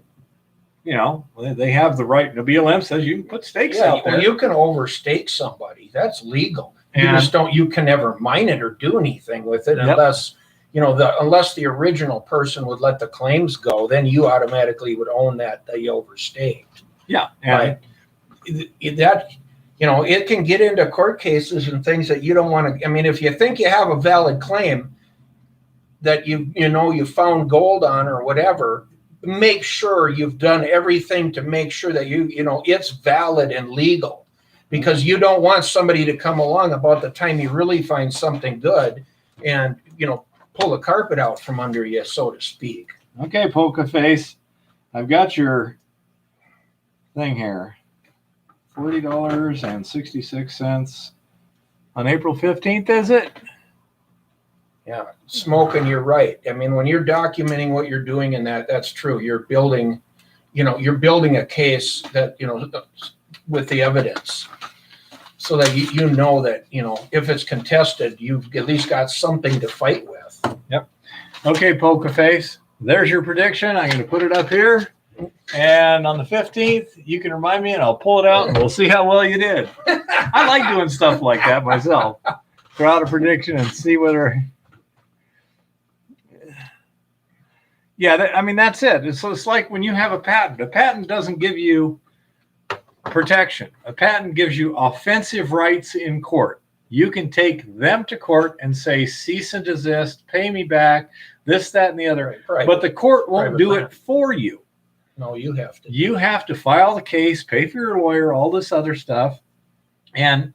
they have the right. The BLM says you can put stakes out there. Well, you can overstake somebody. That's legal. You can never mine it or do anything with it unless, unless the original person would let the claims go, then you automatically would own that you overstaked. Yeah. And that, it can get into court cases and things that you don't want to. I mean, if you think you have a valid claim that you found gold on or whatever, make sure you've done everything to make sure that it's valid and legal, because you don't want somebody to come along about the time you really find something good and pull the carpet out from under you, so to speak. Okay, Polka Face, I've got your thing here. $40.66 on April 15th, is it? Yeah, smoking, you're right. I mean, when you're documenting what you're doing in that's true. You're building, a case that, with the evidence so that that, if it's contested, you've at least got something to fight with. Yep. Okay, Polka Face, there's your prediction. I'm going to put it up here. And on the 15th, you can remind me and I'll pull it out and we'll see how well you did. I like doing stuff like that myself. Throw out a prediction and see whether... Yeah, that's it. So it's like when you have a patent. A patent doesn't give you protection. A patent gives you offensive rights in court. You can take them to court and say, cease and desist, pay me back, this, that, and the other. Right. But the court won't do it for you. No, you have to. You have to file the case, pay for your lawyer, all this other stuff, and,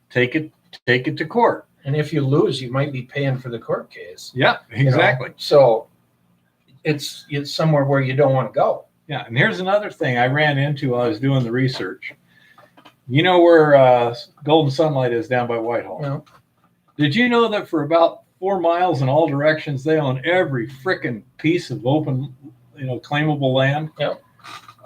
take it to court. And if you lose, you might be paying for the court case. Yeah, exactly. So it's somewhere where you don't want to go. Yeah, and here's another thing I ran into while I was doing the research. Where Golden Sunlight is down by Whitehall? No. Did you know that for about 4 miles in all directions. They own every frickin' piece of open, claimable land. Yep.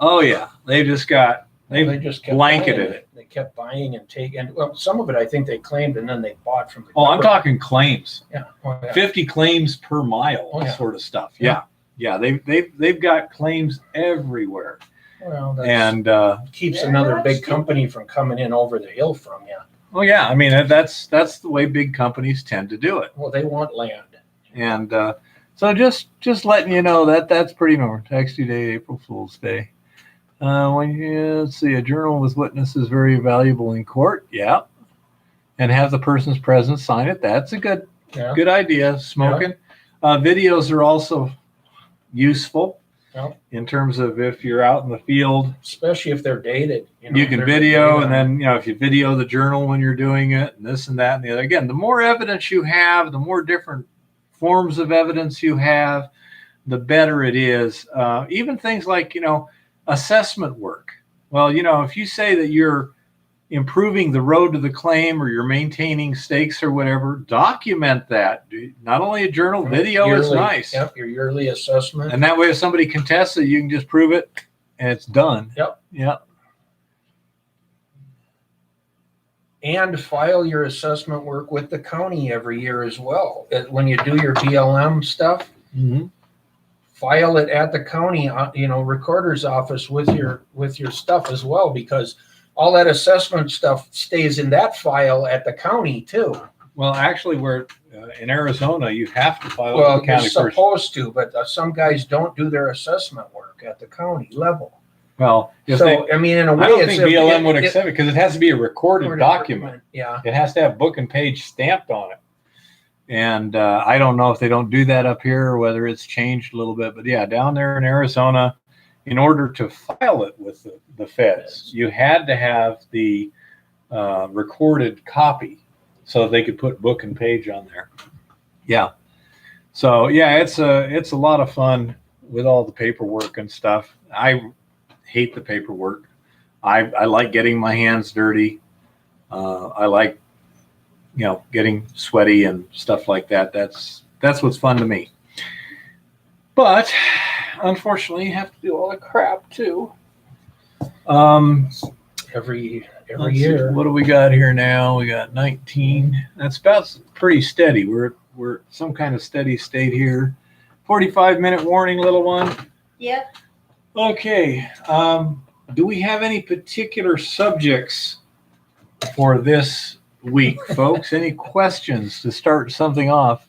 Oh yeah, they just kept blanketed blanketed buying it. They kept buying and taking. Well, some of it I think they claimed and then they bought from the. Oh, I'm government. talking claims. Yeah. Oh, yeah. 50 claims per mile, Oh, yeah. sort of stuff. Yeah. Yeah. They've got claims everywhere, Well, that's, and keeps another big company from coming in over the hill from you. oh yeah, I mean that's the way big companies tend to do it. Well, they want land. And so just letting you know that's pretty normal. Tax due date, April Fool's Day. Let's see, a journal with witnesses very valuable in court. Yeah. And have the person's present sign it. That's a good idea. Smoking. Videos are also useful in terms of if you're out in the field. Especially if they're dated. You can video, and then, if you video the journal when you're doing it, and this and that and the other. Again, the more evidence you have, the more different forms of evidence you have, the better it is. Even things like, assessment work. Well, if you say that you're improving the road to the claim or you're maintaining stakes or whatever, document that. Not only a journal, video is nice. Yep, your yearly assessment. And that way if somebody contests it, you can just prove it and it's done. Yep. And file your assessment work with the county every year as well. When you do your BLM stuff, file it at the county, recorder's office with your stuff as well, because all that assessment stuff stays in that file at the county too. Well, actually, we're in Arizona, you have to file Well, with the county you're first. supposed to, but some guys don't do their assessment work at the county level. Well, In a way, I don't think BLM would accept it because it has to be a recorded document. Yeah. It has to have book and page stamped on it. And I don't know if they don't do that up here or whether it's changed a little bit. But yeah, down there in Arizona, in order to file it with the feds, you had to have the recorded copy so they could put book and page on there. Yeah. So yeah, it's a lot of fun with all the paperwork and stuff. I hate the paperwork. I like getting my hands dirty. I like, getting sweaty and stuff like that. That's what's fun to me. But unfortunately, you have to do all the crap too. Every Let's year. see, what do we got here now? We got 19. That's about pretty steady. We're some kind of steady state here. 45-minute warning, little one. Yep. Okay. Do we have any particular subjects for this week, folks? Any questions to start something off?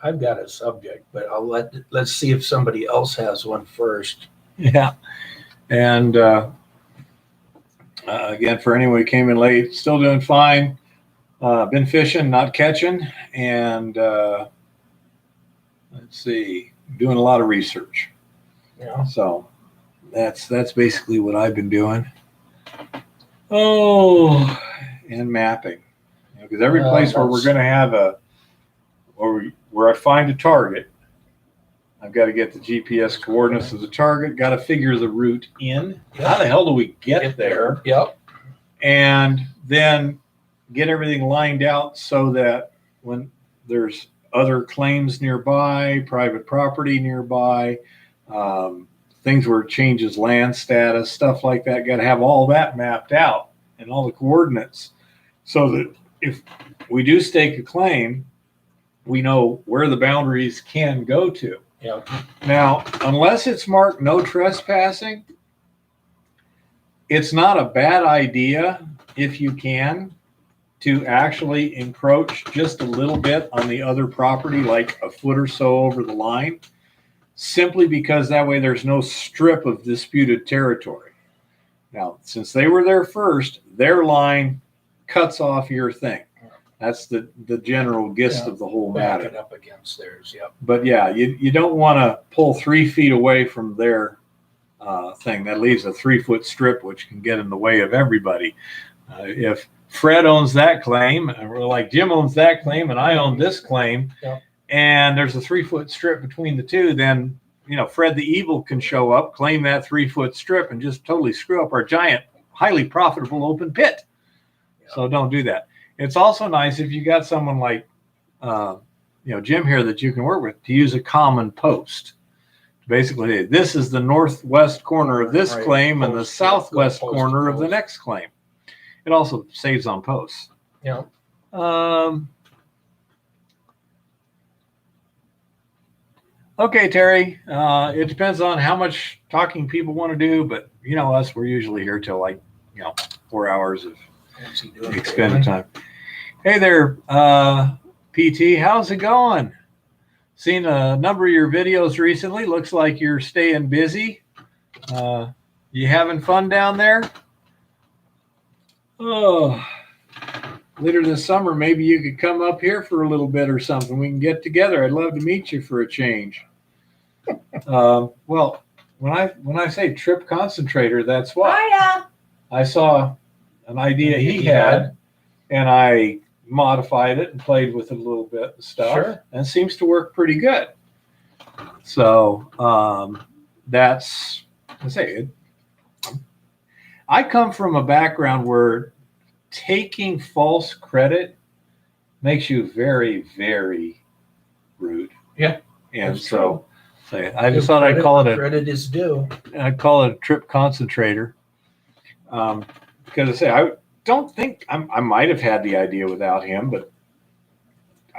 I've got a subject, but let's see if somebody else has one first. Yeah. And again, for anyone who came in late, still doing fine. Been fishing, not catching, and let's see, doing a lot of research. Yeah. So that's basically what I've been doing. Oh, and mapping, because every place where we're going to have where I find a target, I've got to get the GPS coordinates of the target, got to figure the route in. How the hell do we get there? Yep. And then get everything lined out so that when there's other claims nearby, private property nearby, things where it changes land status, stuff like that, got to have all that mapped out and all the coordinates so that if we do stake a claim, we know where the boundaries can go to. Yeah. Now, unless it's marked no trespassing, it's not a bad idea, if you can, to actually encroach just a little bit on the other property, like a foot or so over the line, simply because that way there's no strip of disputed territory. Now, since they were there first, their line cuts off your thing. That's the general gist of the whole Back matter. it up against theirs. Yep. But yeah, you don't want to pull 3 feet away from their thing. That leaves a 3-foot strip, which can get in the way of everybody. If Fred owns that claim, or like Jim owns that claim, and I own this claim, and there's a 3-foot strip between the two, then Fred the Evil can show up, claim that 3-foot strip, and just totally screw up our giant, highly profitable open pit. So don't do that. It's also nice if you got someone like, Jim here that you can work with to use a common post. Basically, this is the northwest corner of this Right. claim and the Post, southwest post to corner of the post. next claim. It also saves on posts. Yeah. Okay, Terry. It depends on how much talking people want to do, but us, we're usually here till 4 hours of What's he doing? expended time. Hey there, PT. How's it going? Seen a number of your videos recently. Looks like you're staying busy. You having fun down there? Oh, later this summer, maybe you could come up here for a little bit or something. We can get together. I'd love to meet you for a change. Well, when I say trip concentrator, that's what Hiya. I saw an idea he had, and I modified it and played with it a little bit and stuff. Sure. And it seems to work pretty good. So that's, I say, I come from a background where taking false credit makes you very, very rude. Yeah, And that's so I just Give thought I'd credit call where it credit is due. a trip concentrator. Because I say, I don't think I might have had the idea without him, but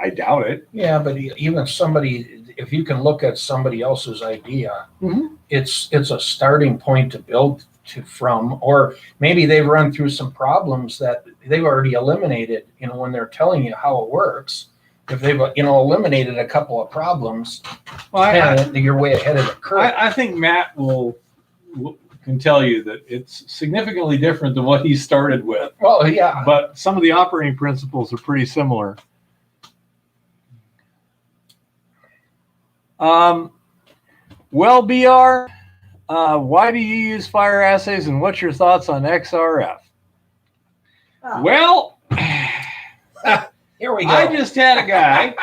I doubt it. Yeah, but even somebody, if you can look at somebody else's idea, Mhm. it's a starting point to build from, or maybe they've run through some problems that they've already eliminated. When they're telling you how it works, if they've eliminated a couple of problems, Well, you're way ahead of the curve. I think Matt can tell you that it's significantly different than what he started with. Well, yeah, But some of the operating principles are pretty similar. Well, BR, why do you use fire assays, and what's your thoughts on XRF? Oh. Well, here we go. I just had a guy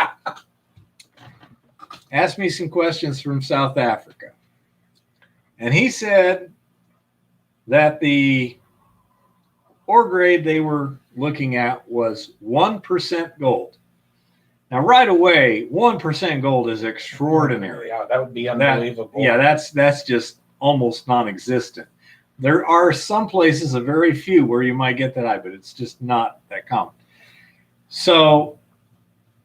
ask me some questions from South Africa. And he said that the ore grade they were looking at was 1% gold. Now, right away, 1% gold is extraordinary. Yeah, that would be unbelievable. That's just almost non-existent. There are some places, a very few, where you might get that high, but it's just not that common. So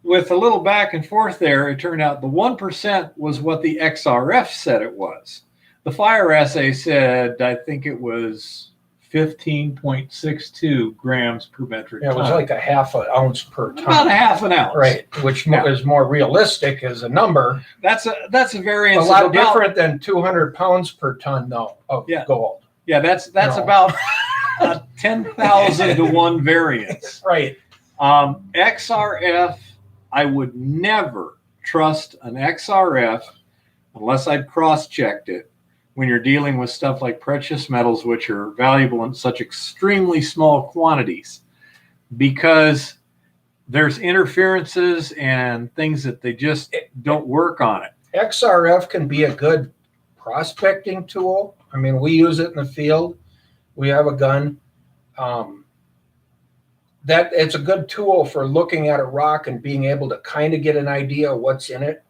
with a little back and forth there, it turned out the 1% was what the XRF said it was. The fire assay said, I think it was 15.62 grams per metric Yeah, it was ton. like a half an ounce per ton. About a half an ounce. Right, which is more realistic as a number. That's a variance A lot of about, different than 200 pounds per ton, though, of gold. Yeah, that's No. about a 10,000 to 1 variance. Right. XRF, I would never trust an XRF unless I'd cross-checked it when you're dealing with stuff like precious metals, which are valuable in such extremely small quantities, because there's interferences and things that they just don't work on it. XRF can be a good prospecting tool. I mean, we use it in the field. We have a gun. That it's a good tool for looking at a rock and being able to kind of get an idea of what's in it.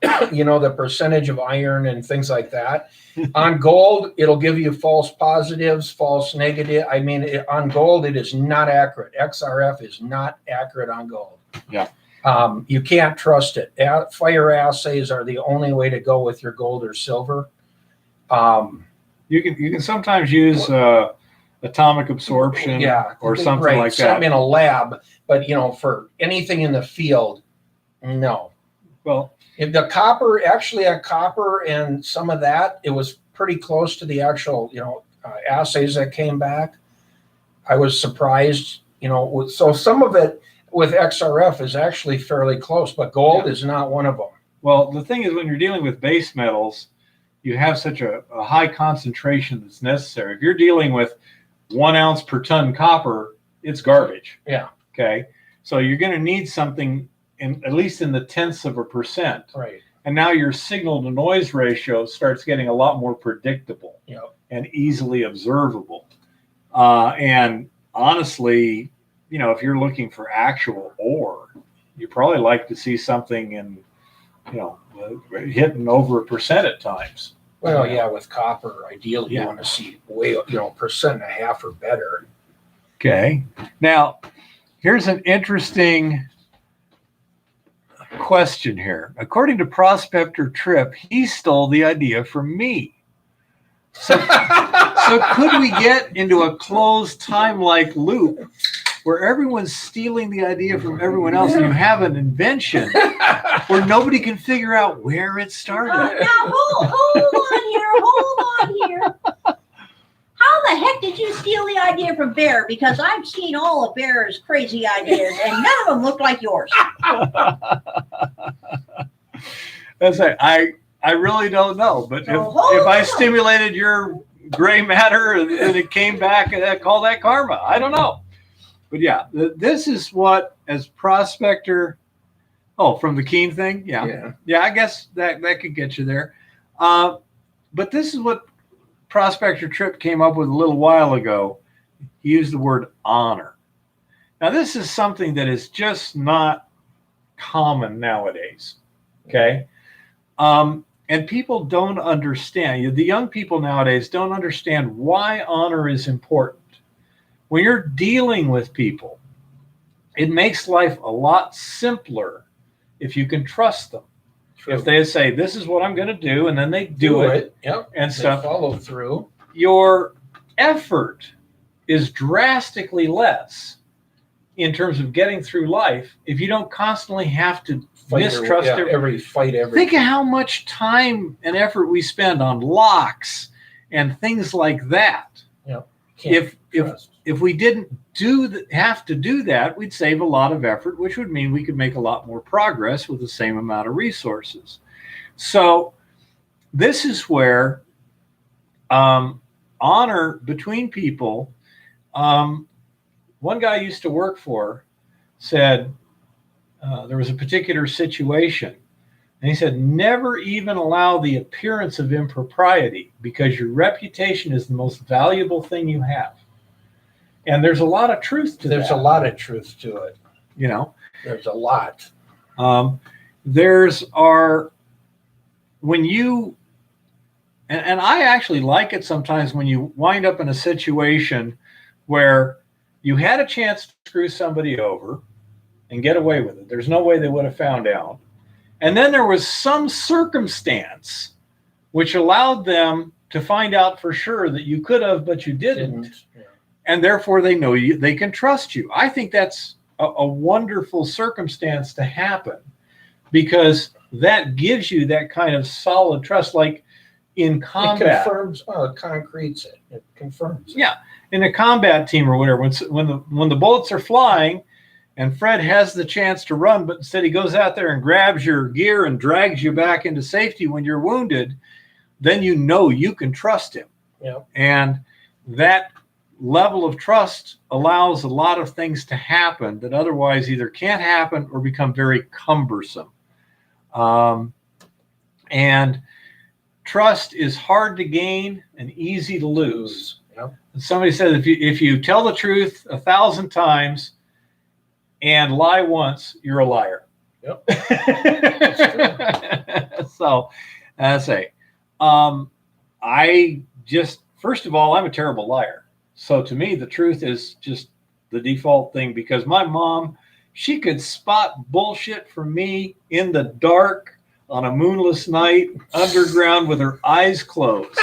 The percentage of iron and things like that. On gold, it'll give you false positives, false negative. I mean, on gold, it is not accurate. XRF is not accurate on gold. Yeah. You can't trust it. Fire assays are the only way to go with your gold or silver. You can sometimes use atomic absorption, or something like that. Some in a lab, but for anything in the field, no. Well, If the copper, actually at copper and some of that, it was pretty close to the actual, assays that came back. I was surprised, so some of it with XRF is actually fairly close, but gold is not one of them. Well, the thing is, when you're dealing with base metals, you have such a high concentration that's necessary. If you're dealing with 1 ounce per ton copper, it's garbage. Yeah. Okay. So you're going to need something at least in the tenths of a percent. Right. And now your signal to noise ratio starts getting a lot more predictable and easily observable. And honestly, if you're looking for actual ore, you probably like to see something in, hitting over 1% at times. Well, yeah, with copper, ideally you Yeah. want to see way, 1.5% or better. Okay. Now, here's an interesting question here. According to Prospector Tripp, he stole the idea from me. So could we get into a closed time-like loop where everyone's stealing the idea from everyone else and you have an invention where nobody can figure out where it started? Now, hold on here. How the heck did you steal the idea from Bear? Because I've seen all of Bear's crazy ideas, and none of them look like yours. That's it. I really don't know, but So if I stimulated your gray matter and it came back, call that karma. I don't know. But yeah, this is what, as Prospector, from the Keen thing? Yeah, I guess that could get you there. But this is what Prospector Tripp came up with a little while ago. He used the word honor. Now, this is something that is just not common nowadays, okay? And people don't understand. The young people nowadays don't understand why honor is important. When you're dealing with people, it makes life a lot simpler if you can trust them. True. If they say, this is what I'm going to do, and then they do it. Yep. And stuff, follow through. Your effort is drastically less in terms of getting through life if you don't constantly have to mistrust every fight. Think of how much time and effort we spend on locks and things like that. If we didn't have to do that, we'd save a lot of effort, which would mean we could make a lot more progress with the same amount of resources. So this is where honor between people. One guy I used to work for said there was a particular situation, and he said, never even allow the appearance of impropriety, because your reputation is the most valuable thing you have. And there's a lot of truth to that. There's a lot of truth to it. There's a lot. When you, and I actually like it sometimes when you wind up in a situation where you had a chance to screw somebody over and get away with it. There's no way they would have found out. And then there was some circumstance which allowed them to find out for sure that you could have, but you didn't. Yeah. And therefore they know you, they can trust you. I think that's a wonderful circumstance to happen, because that gives you that kind of solid trust, like in combat. It confirms, it concretes it. It confirms it. Yeah. In a combat team or whatever, when the bullets are flying and Fred has the chance to run, but instead he goes out there and grabs your gear and drags you back into safety when you're wounded, then you know you can trust him. Yeah. And that level of trust allows a lot of things to happen that otherwise either can't happen or become very cumbersome. And trust is hard to gain and easy to lose. Yep. And somebody said if you tell the truth 1,000 times and lie once, you're a liar. Yep. So I say, first of all, I'm a terrible liar. So to me, the truth is just the default thing, because my mom, she could spot bullshit from me in the dark on a moonless night underground with her eyes closed.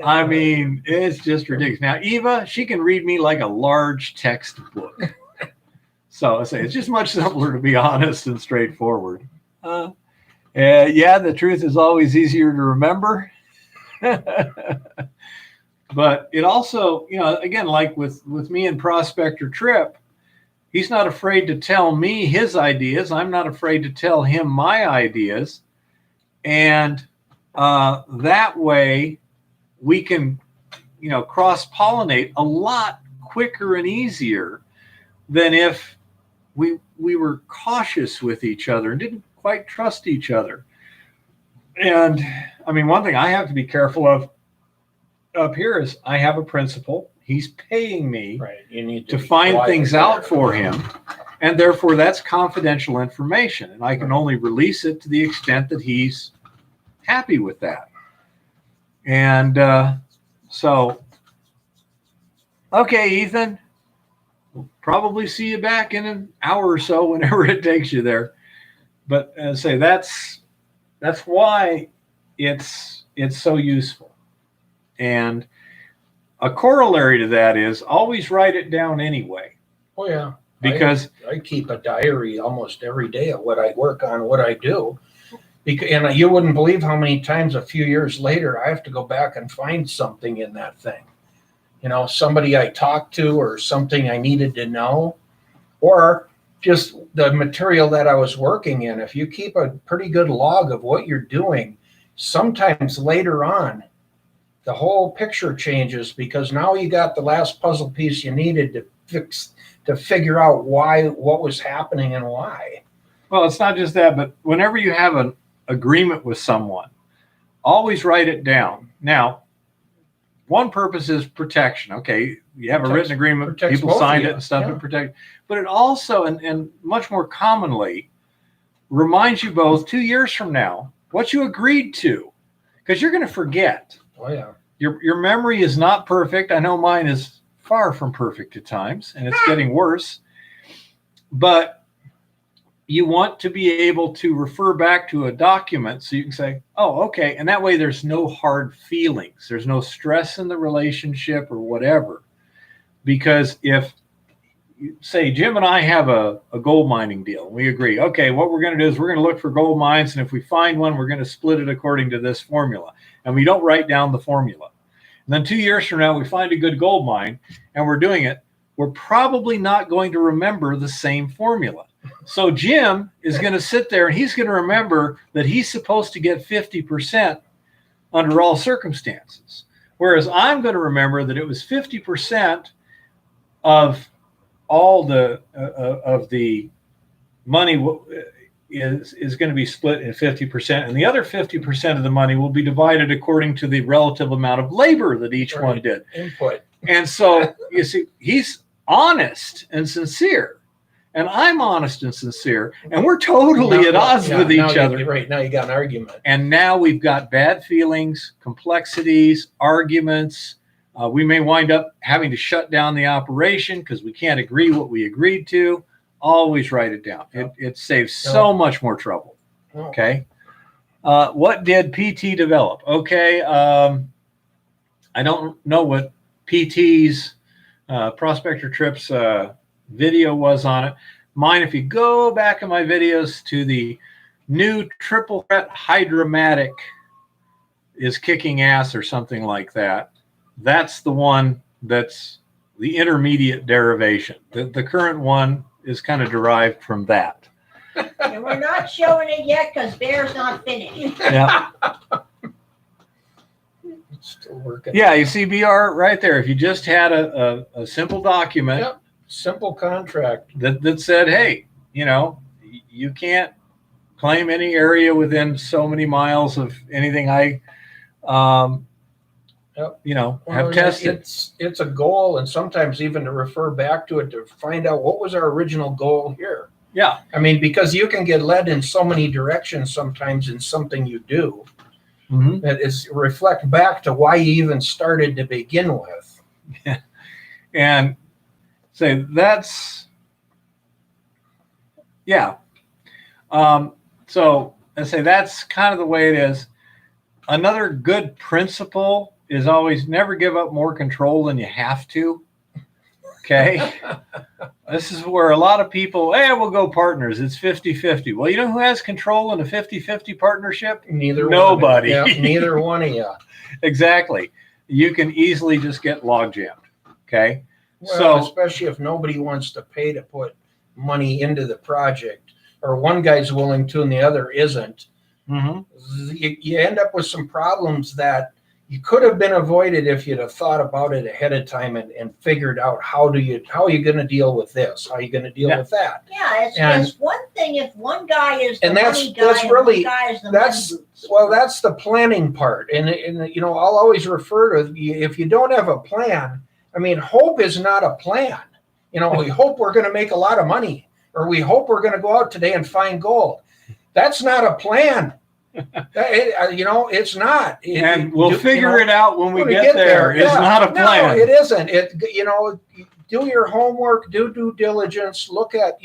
I mean, it's just ridiculous. Now, Eva, she can read me like a large textbook. So I say it's just much simpler to be honest and straightforward. The truth is always easier to remember. But it also, again, like with me and Prospector Tripp, he's not afraid to tell me his ideas. I'm not afraid to tell him my ideas. And that way we can, cross-pollinate a lot quicker and easier than if we were cautious with each other and didn't quite trust each other. And I mean, one thing I have to be careful of up here is I have a principal. He's paying me right. You need to find things out for him. And therefore, that's confidential information. And I can only release it to the extent that he's happy with that. And so, okay, Ethan, we'll probably see you back in an hour or so, whenever it takes you there. But as I say, that's why it's so useful. And a corollary to that is always write it down anyway. Oh yeah. Because I keep a diary almost every day of what I work on, what I do. And you wouldn't believe how many times a few years later I have to go back and find something in that thing. You know, somebody I talked to or something I needed to know, or just the material that I was working in. If you keep a pretty good log of what you're doing, sometimes later on, the whole picture changes, because now you got the last puzzle piece you needed to figure out what was happening and why. Well, it's not just that, but whenever you have an agreement with someone, always write it down. Now, one purpose is protection. Okay, you have a written agreement, people signed it and stuff to protect. But it also, and much more commonly, reminds you both 2 years from now what you agreed to, because you're going to forget. Oh yeah. Your memory is not perfect. I know mine is far from perfect at times, and it's getting worse. But you want to be able to refer back to a document so you can say, oh, okay. And that way there's no hard feelings. There's no stress in the relationship or whatever. Because if, say, Jim and I have a gold mining deal, and we agree, okay, what we're going to do is we're going to look for gold mines, and if we find one, we're going to split it according to this formula. And we don't write down the formula. And then 2 years from now, we find a good gold mine, and we're doing it. We're probably not going to remember the same formula. So Jim is going to sit there, and he's going to remember that he's supposed to get 50% under all circumstances. Whereas I'm going to remember that it was 50% of all the money is going to be split in 50%, and the other 50% of the money will be divided according to the relative amount of labor that each one did. Input. And so you see, he's honest and sincere, and I'm honest and sincere, and we're totally at odds with each other. Right now, you got an argument, and now we've got bad feelings, complexities, arguments. We may wind up having to shut down the operation because we can't agree what we agreed to. Always write it down. It saves so much more trouble. Okay. What did PT develop? Okay. I don't know what PT's Prospector Trips video was on it. Mine, if you go back in my videos to the new triple threat Hydromatic is kicking ass or something like that. That's the one that's the intermediate derivation. The current one is kind of derived from that. And we're not showing it yet because Bear's not finished. Yeah. still working. Yeah, you see BR right there. If you just had a simple document, Yep. Simple contract. that said, hey, you can't claim any area within so many miles of anything I have tested. It's a goal, and sometimes even to refer back to it to find out what was our original goal here. Yeah. I mean, because you can get led in so many directions sometimes in something you do. Mm-hmm. That is reflect back to why you even started to begin with. Yeah. And say that's, yeah. So I say that's kind of the way it is. Another good principle is always never give up more control than you have to. Okay. This is where a lot of people, we'll go partners. It's 50-50. Well, you know who has control in a 50-50 partnership? Nobody. Yeah, neither one of you. Exactly. You can easily just get log jammed. Okay. Well, especially if nobody wants to pay to put money into the project, or one guy's willing to and the other isn't. Mm-hmm. You end up with some problems that you could have been avoided if you'd have thought about it ahead of time and figured out how are you going to deal with this? How are you going to deal with that? Yeah, it's one thing if one guy is the money guy that's really, one guy is the that's the planning part. And I'll always refer to, if you don't have a plan, I mean, hope is not a plan. We hope we're going to make a lot of money. or we hope we're going to go out today and find gold. That's not a plan. It's not. And we'll figure it out when we get there. It's not a plan. No, it isn't. Do your homework, do due diligence, look at,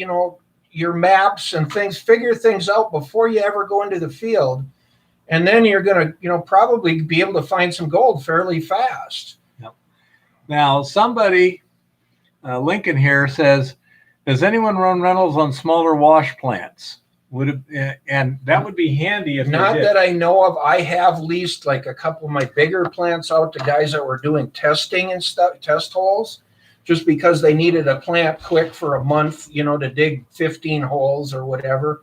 your maps and things, figure things out before you ever go into the field. And then you're going to, probably be able to find some gold fairly fast. Yep. Now, somebody, Lincoln here says, does anyone run rentals on smaller wash plants? And that would be handy if not they did. that I know of. I have leased like a couple of my bigger plants out to guys that were doing testing and stuff, test holes, just because they needed a plant quick for a month, to dig 15 holes or whatever.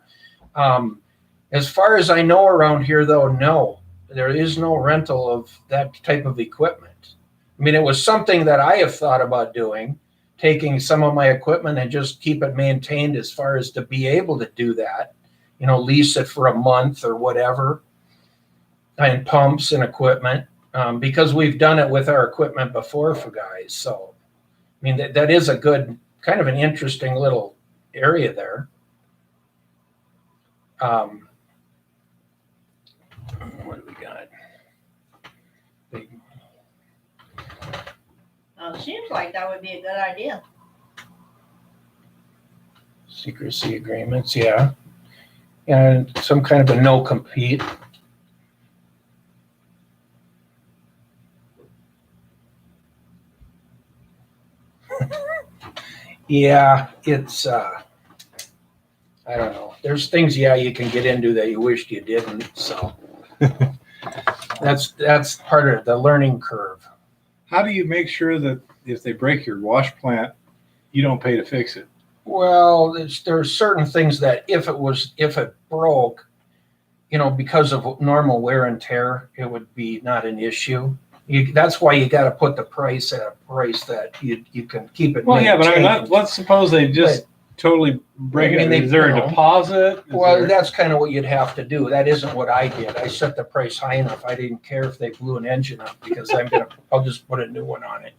As far as I know around here, though, no, there is no rental of that type of equipment. I mean, it was something that I have thought about doing, taking some of my equipment and just keep it maintained as far as to be able to do that, lease it for a month or whatever, and pumps and equipment, because we've done it with our equipment before for guys. So, I mean, that is a good, kind of an interesting little area there. What do we got? It seems like that would be a good idea. Secrecy agreements, yeah. And some kind of a no compete. Yeah, it's I don't know. There's things, you can get into that you wished you didn't. So that's part of the learning curve. How do you make sure that if they break your wash plant, you don't pay to fix it? Well, there's certain things that if it broke, because of normal wear and tear, it would be not an issue. That's why you got to put the price at a price that you can keep it. Well, yeah, but let's suppose they just totally break it. Is there a deposit? That's kind of what you'd have to do. That isn't what I did. I set the price high enough. I didn't care if they blew an engine up because I'll just put a new one on it.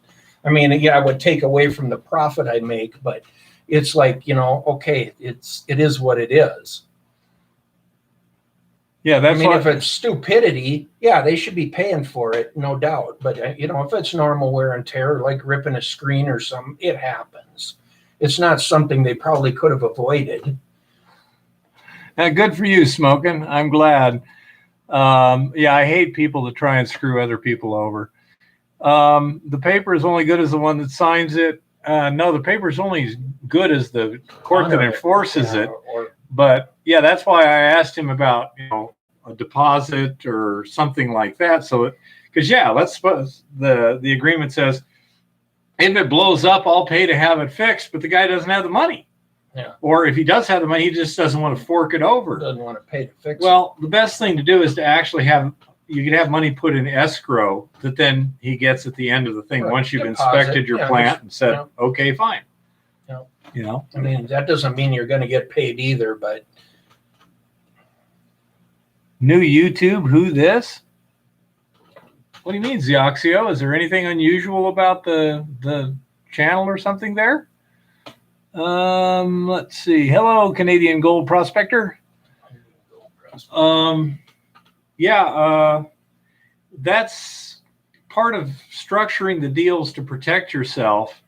I mean, I would take away from the profit I make, but it's like, okay, it is what it is. Yeah, if it's stupidity, they should be paying for it, no doubt. But if it's normal wear and tear, like ripping a screen or something, it happens. It's not something they probably could have avoided. Good for you, Smoking. I'm glad. I hate people that try and screw other people over. The paper is only good as the one that signs it. No, the paper is only as good as the court that enforces it. But that's why I asked him about, a deposit or something like that. So, because let's suppose the agreement says, if it blows up, I'll pay to have it fixed, but the guy doesn't have the money. Yeah. Or if he does have the money, he just doesn't want to fork it over. Doesn't want to pay to fix it. Well, the best thing to do is to actually you could have money put in escrow that then he gets at the end of the thing. Right. Once you've inspected your plant and said, okay, fine. Yeah. I mean, that doesn't mean you're going to get paid either, but. New YouTube, who this? What do you mean, Zioxio? Is there anything unusual about the channel or something there? Let's see. Hello, Canadian Gold Prospector. That's part of structuring the deals to protect yourself,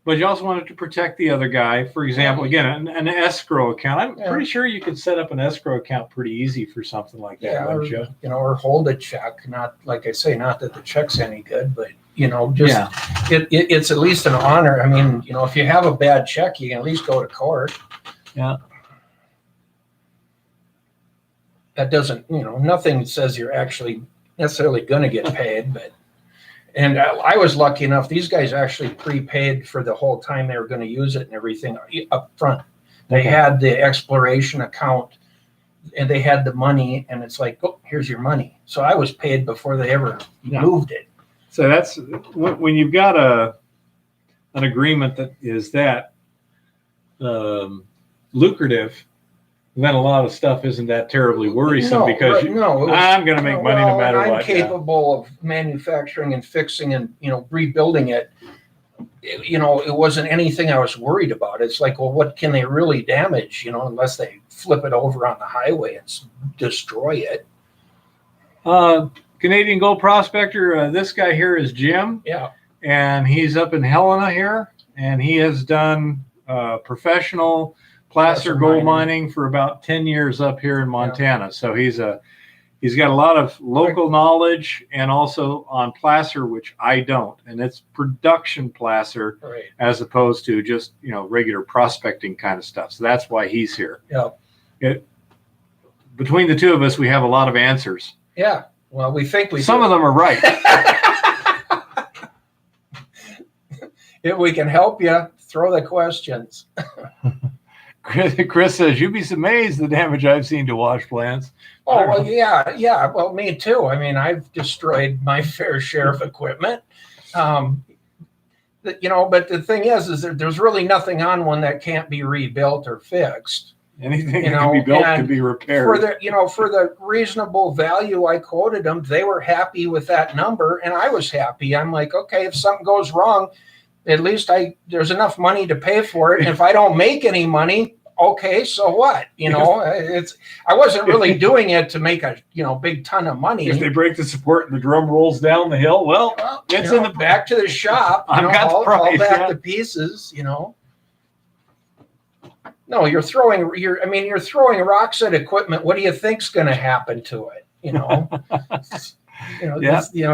but you also wanted to protect the other guy. For example, again, an escrow account. I'm pretty sure you could set up an escrow account pretty easy for something like that, wouldn't you? Or hold a check. Not like I say, not that the check's any good, but it's at least an honor. I mean, if you have a bad check, you can at least go to court. Yeah. That doesn't, nothing says you're actually necessarily going to get paid, but. And I was lucky enough, these guys actually prepaid for the whole time they were going to use it and everything up front. They had the exploration account and they had the money, and it's like, oh, here's your money. So I was paid before they ever moved it. So that's when you've got an agreement that is that lucrative, then a lot of stuff isn't that terribly worrisome because I'm going to make money no matter what. I'm capable of manufacturing and fixing and rebuilding it it wasn't anything I was worried about. It's like, well, what can they really damage, unless they flip it over on the highway and destroy it. Canadian Gold Prospector, this guy here is Jim. Yeah. And he's up in Helena here, and he has done professional placer gold mining for about 10 years up here in Montana. Yeah. So he's got a lot of local knowledge, and also on placer, which I don't, and it's production placer, right, as opposed to just regular prospecting kind of stuff. So that's why he's here. Yeah. Between the two of us, we have a lot of answers. Yeah. Well, we think we. Some of them are right. If we can help you, throw the questions. Chris says, you'd be amazed the damage I've seen to wash plants. Oh, well, yeah. Well, me too. I mean, I've destroyed my fair share of equipment. But the thing is there's really nothing on one that can't be rebuilt or fixed. Anything that can be built can be repaired. For the reasonable value I quoted them, they were happy with that number, and I was happy. I'm like, okay, if something goes wrong, at least there's enough money to pay for it. And if I don't make any money, okay, so what? I wasn't really doing it to make a big ton of money. If they break the support and the drum rolls down the hill, well, it's in the back to the shop. I've got the price, all back to pieces. No, you're throwing rocks at equipment. What do you think's going to happen to it?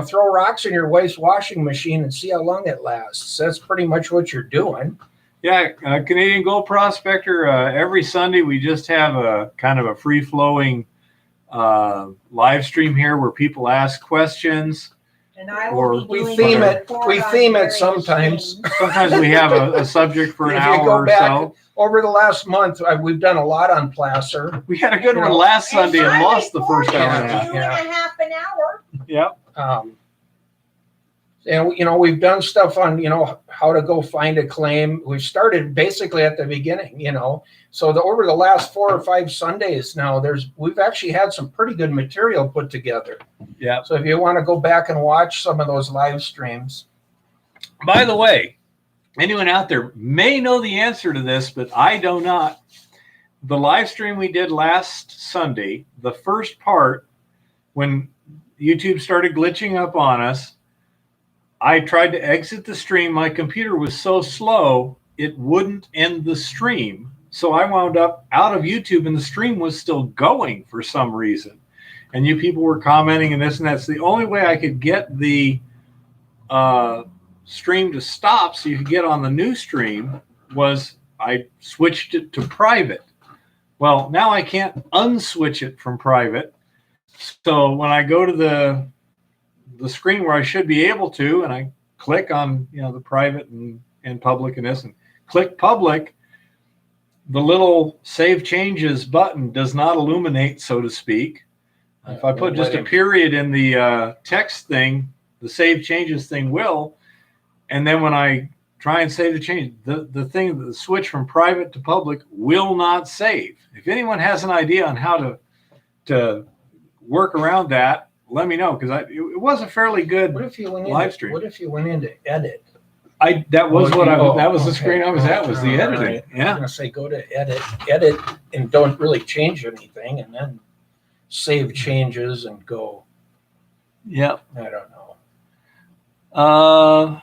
Throw rocks in your wife's washing machine and see how long it lasts. That's pretty much what you're doing. Yeah, Canadian Gold Prospector, every Sunday we just have a kind of a free-flowing live stream here where people ask questions. And I will be we theme it sometimes. Sometimes we have a subject for an hour or so. Over the last month, we've done a lot on placer. We had a good one last Sunday and lost the first hour and a half. 2.5 an hour. Yeah. And we've done stuff on how to go find a claim. We've started basically at the beginning. So over the last 4 or 5 Sundays now, we've actually had some pretty good material put together. Yeah. So if you want to go back and watch some of those live streams. By the way, anyone out there may know the answer to this, but I do not. The live stream we did last Sunday, the first part, when YouTube started glitching up on us, I tried to exit the stream. My computer was so slow, it wouldn't end the stream. So I wound up out of YouTube, and the stream was still going for some reason. And you people were commenting and this and that. So the only way I could get the stream to stop so you could get on the new stream was I switched it to private. Well, now I can't unswitch it from private. So when I go to the screen where I should be able to, and I click on the private and public and this, and click public, the little save changes button does not illuminate, so to speak. If I put just a period in the text thing, the save changes thing will. And then when I try and save the change, the switch from private to public will not save. If anyone has an idea on how to work around that, let me know, because it was a fairly good live stream. What if you went into edit? That was the screen I was at, was the editing. Right. Yeah. I'm gonna say go to edit, and don't really change anything, and then save changes and go. Yeah. I don't know.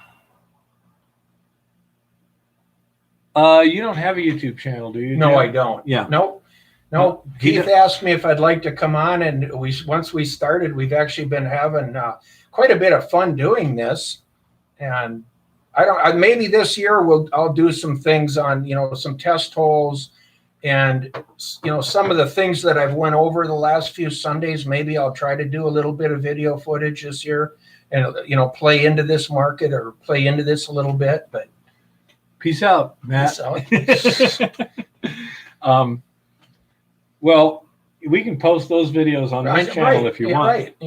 You don't have a YouTube channel, do you? No, I don't. Yeah. Nope. No, Keith asked me if I'd like to come on, and once we started, we've actually been having quite a bit of fun doing this. And maybe this year I'll do some things on some test holes, and some of the things that I've went over the last few Sundays. Maybe I'll try to do a little bit of video footage this year, and play into this market or play into this a little bit. But peace out, Matt. Peace out. Well, we can post those videos on this channel if you want. Right.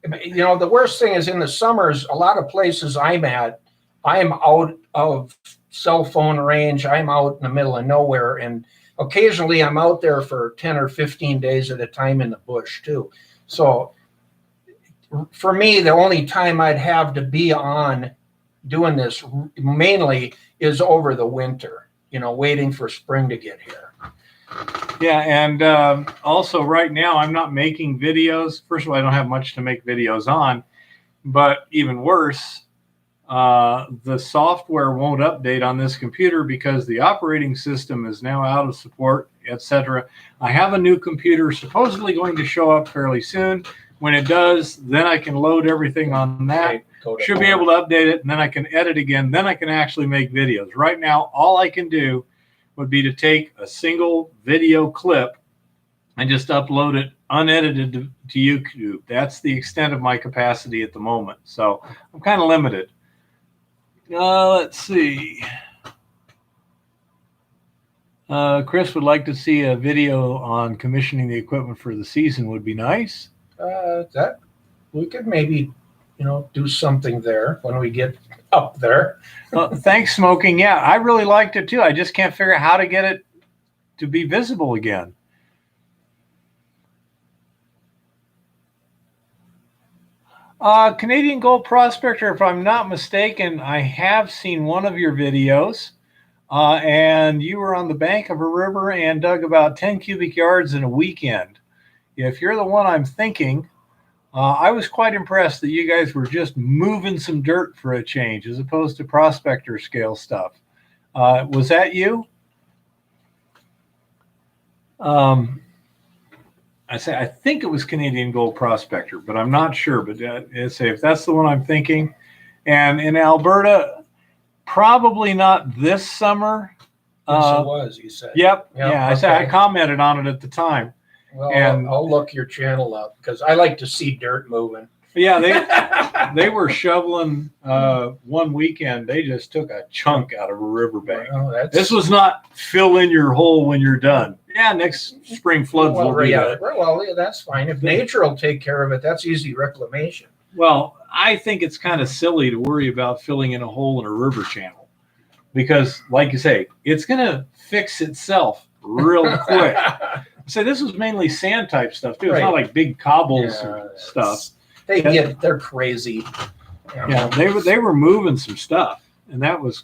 The worst thing is in the summers, a lot of places I'm at, I'm out of cell phone range. I'm out in the middle of nowhere. And occasionally I'm out there for 10 or 15 days at a time in the bush too. So for me, the only time I'd have to be on doing this mainly is over the winter, waiting for spring to get here. Yeah, and also right now I'm not making videos. First of all, I don't have much to make videos on, but even worse, the software won't update on this computer because the operating system is now out of support, etc. I have a new computer supposedly going to show up fairly soon. When it does, then I can load everything on that. Should be able to update it, and then I can edit again. Then I can actually make videos. Right now, all I can do would be to take a single video clip and just upload it unedited to YouTube. That's the extent of my capacity at the moment. So I'm kind of limited. Let's see. Chris would like to see a video on commissioning the equipment for the season. Would be nice. That we could maybe, do something there when we get up there. Thanks, Smoking. Yeah, I really liked it too. I just can't figure out how to get it to be visible again. Canadian Gold Prospector, if I'm not mistaken, I have seen one of your videos, and you were on the bank of a river and dug about 10 cubic yards in a weekend. If you're the one I'm thinking, I was quite impressed that you guys were just moving some dirt for a change as opposed to prospector scale stuff. Was that you? I think it was Canadian Gold Prospector, but I'm not sure. But if that's the one I'm thinking, and in Alberta, probably not this summer. Yes, it was. You said. Yep. Yeah. Okay. I commented on it at the time. Well, and I'll look your channel up because I like to see dirt moving. Yeah, they were shoveling one weekend. They just took a chunk out of a riverbank. Well, this was not fill in your hole when you're done. Yeah, next spring floods will do that. Well, yeah, that's fine. If nature will take care of it, that's easy reclamation. Well, I think it's kind of silly to worry about filling in a hole in a river channel because, like you say, it's going to fix itself real quick. So this was mainly sand type stuff too. It's not like big cobbles or stuff. They're crazy. Yeah, they were moving some stuff, and that was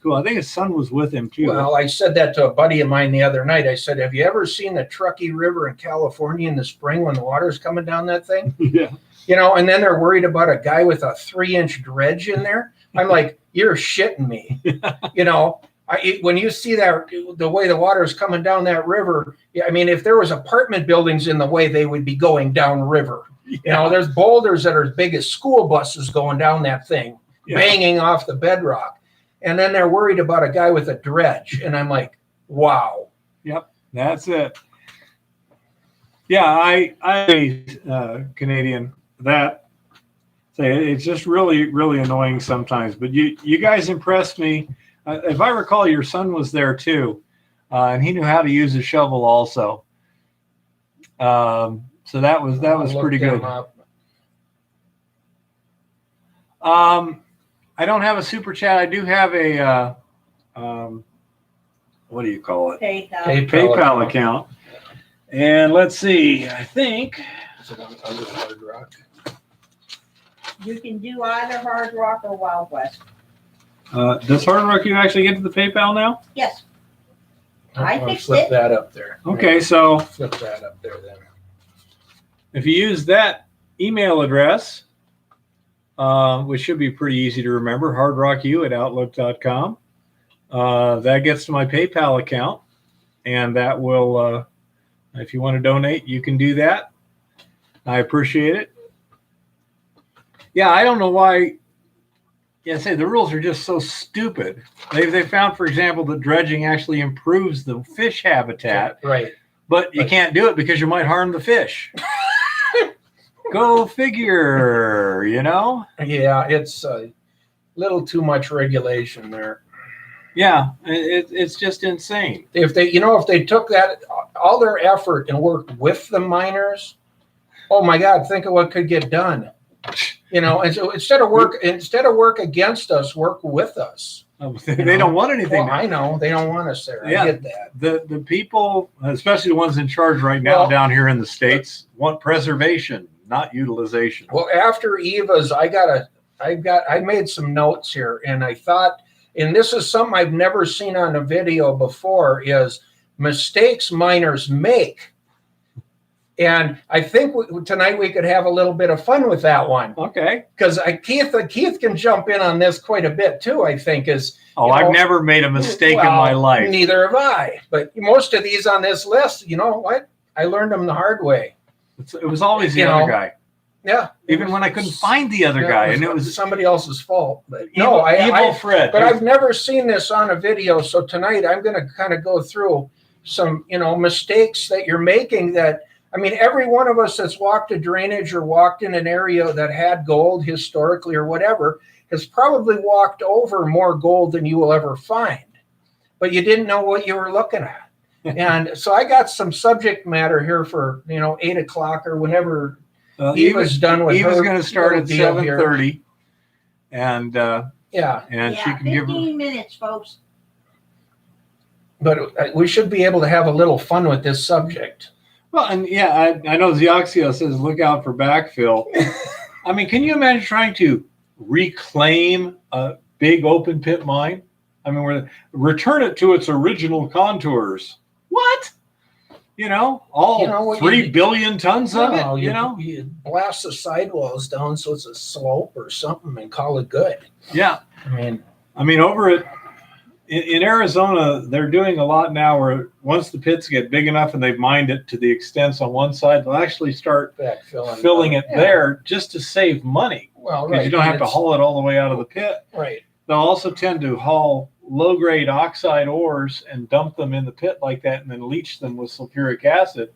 cool. I think his son was with him too. Well, I said that to a buddy of mine the other night. I said, "Have you ever seen the Truckee River in California in the spring when the water's coming down that thing?" Yeah. And then they're worried about a guy with a 3-inch dredge in there. I'm like, you're shitting me. When you see that the way the water is coming down that river, I mean, if there was apartment buildings in the way, they would be going down river. Yeah. There's boulders that are as big as school buses going down that thing, banging off the bedrock. And then they're worried about a guy with a dredge. And I'm like, wow. Yep, that's it. Yeah, I Canadian, that it's just really, really annoying sometimes. But you guys impressed me. If I recall, your son was there too, and he knew how to use a shovel also. So that was pretty good. I don't have a super chat. I do have a what do you call it? PayPal account. And let's see. I think is it under Hard Rock? You can do either Hard Rock or Wild West. Does Hard Rock you actually get to the PayPal now? Yes. I fixed flip it. that up there. Okay, so flip that up there then. If you use that email address, which should be pretty easy to remember, hardrocku@outlook.com, that gets to my PayPal account, and that will, if you want to donate, you can do that. I appreciate it. Yeah, I don't know why. Yeah, say the rules are just so stupid. They found, for example, that dredging actually improves the fish habitat. Right. But you can't do it because you might harm the fish. Go figure, Yeah, it's a little too much regulation there. Yeah, it's just insane. If they took that all their effort and worked with the miners, oh my God, think of what could get done. And so instead of work against us, work with us. They don't want anything. Well, I know they don't want us there. Yeah, I get that. The people, especially the ones in charge right now down here in the States, want preservation, not utilization. Well, after Eva's, I got I made some notes here, and I thought, and this is something I've never seen on a video before, is mistakes miners make. And I think tonight we could have a little bit of fun with that one. Okay. Because Keith can jump in on this quite a bit too, I think, is. Oh, I've never made a mistake in my life. Neither have I. But most of these on this list, you know what? I learned them the hard way. It was always the other guy. Yeah. Even when I couldn't find the other guy, and it was somebody else's fault. But evil Fred. But I've never seen this on a video, so tonight I'm going to kind of go through some, mistakes that you're making. That, I mean, every one of us that's walked a drainage or walked in an area that had gold historically or whatever has probably walked over more gold than you will ever find, but you didn't know what you were looking at. And so I got some subject matter here for 8 o'clock or whenever. Eva's done with her. Eva's going to start at 7:30, and she can give 15 minutes, folks. But we should be able to have a little fun with this subject. Well, and I know Zioxio says look out for backfill. I mean, can you imagine trying to reclaim a big open pit mine? I mean, return it to its original contours. What? 3 billion tons of it, You blast the sidewalls down so it's a slope or something and call it good. Yeah. I mean, over in Arizona, they're doing a lot now where once the pits get big enough and they've mined it to the extents on one side, they'll actually start filling it there just to save money. Well, because you don't have to haul it all the way out of the pit. Right. They'll also tend to haul low-grade oxide ores and dump them in the pit like that and then leach them with sulfuric acid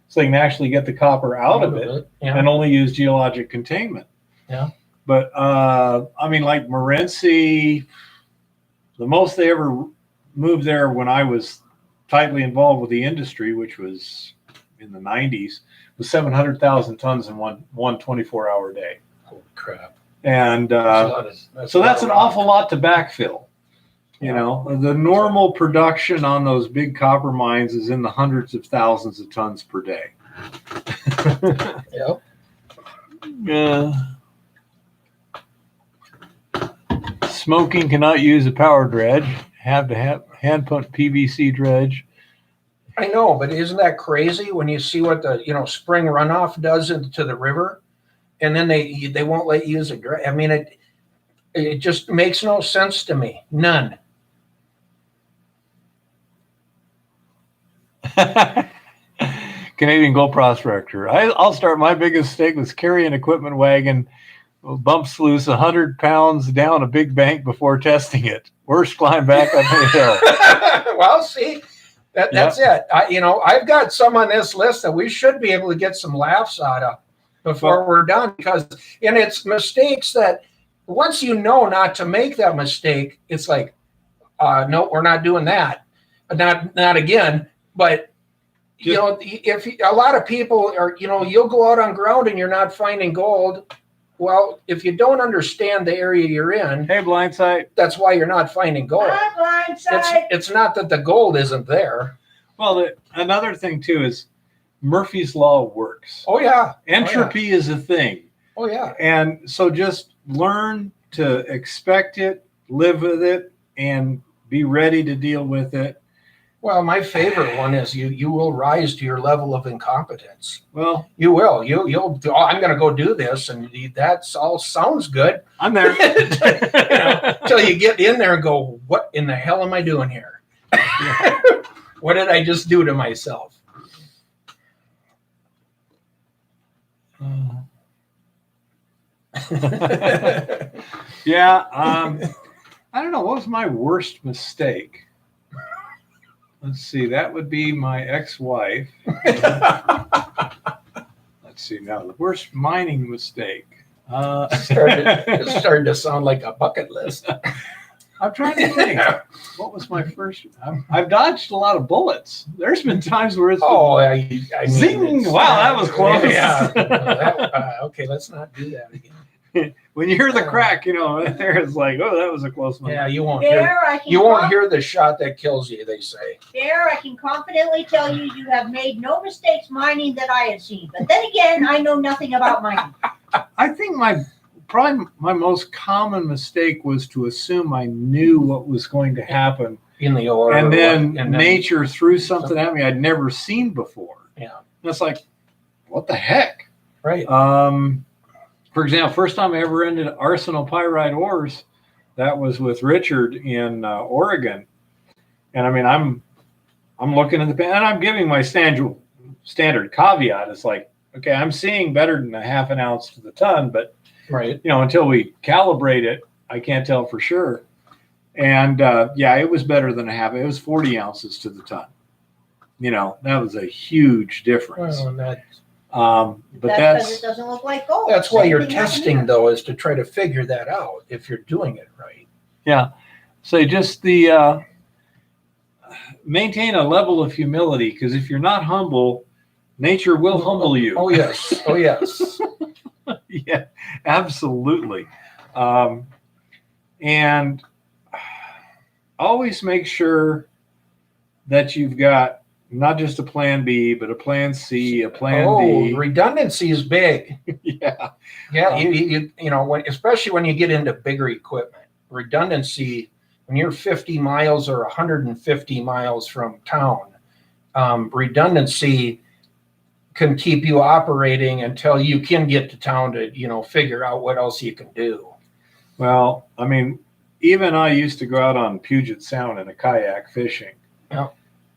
so they can actually get the copper out of it and only use geologic containment. Yeah. But, like Morenci, the most they ever moved there when I was tightly involved with the industry, which was in the 90s, was 700,000 tons in one 24-hour day. Holy crap. And so that's an awful lot to backfill. The normal production on those big copper mines is in the hundreds of thousands of tons per day. Yep. Smoking cannot use a power dredge. Have to have hand pump PVC dredge. I know, but isn't that crazy when you see what the spring runoff does into the river, and then they won't let you use a dredge? I mean, it just makes no sense to me. None. Canadian Gold Prospector. I'll start. My biggest mistake was carry an equipment wagon, bumps loose 100 pounds down a big bank before testing it. Worst climb back up the hill. Well, see, that's it. I've got some on this list that we should be able to get some laughs out of before we're done, and it's mistakes that once you know not to make that mistake, it's like, no, we're not doing that. Not again. But if a lot of people are, you'll go out on ground and you're not finding gold. Well, if you don't understand the area you're in, hey, blindside, that's why you're not finding gold. Hi, blindside. It's not that the gold isn't there. Well, another thing too is Murphy's Law works. Oh yeah, entropy is a thing. Oh yeah, and so just learn to expect it, live with it, and be ready to deal with it. Well, my favorite one is you will rise to your level of incompetence. Well, you will. You'll. I'm going to go do this, and that's all sounds good. I'm there. Until you get in there and go, what in the hell am I doing here? What did I just do to myself? Yeah. I don't know. What was my worst mistake? Let's see. That would be my ex-wife. Let's see. Now, the worst mining mistake. It started to sound like a bucket list. I'm trying to think. What was my first? I've dodged a lot of bullets. There's been times where it's zing! Wow, that was close. Yeah. Okay, let's not do that again. When you hear the crack, there it's like, oh, that was a close one. Yeah, you won't hear the shot that kills you, they say. There, I can confidently tell you have made no mistakes mining that I have seen. But then again, I know nothing about mining. I think my probably my most common mistake was to assume I knew what was going to happen, in the order. and then and nature threw something at me I'd never seen before. Yeah. And it's like, what the heck? Right. For example, first time I ever ended arsenal pyrite ores, that was with Richard in Oregon. And I mean, I'm looking at the, and I'm giving my standard caveat. It's like, okay, I'm seeing better than a half an ounce to the ton, but Right. until we calibrate it, I can't tell for sure. And yeah, it was better than a half. It was 40 ounces to the ton. That was a huge difference. Well, But That's because it doesn't look like gold. that's why Same you're thing happened testing, here. though, is to try to figure that out if you're doing it right. yeah. So just the maintain a level of humility, because if you're not humble, nature will humble you. Oh, yes. Oh, yes. Yeah, absolutely. And always make sure that you've got not just a plan B, but a plan C, a plan D. Redundancy is big. Yeah. Yeah, especially when you get into bigger equipment. Redundancy, when you're 50 miles or 150 miles from town, redundancy can keep you operating until you can get to town to, figure out what else you can do. Well, I mean, even I used to go out on Puget Sound in a kayak fishing. Yeah.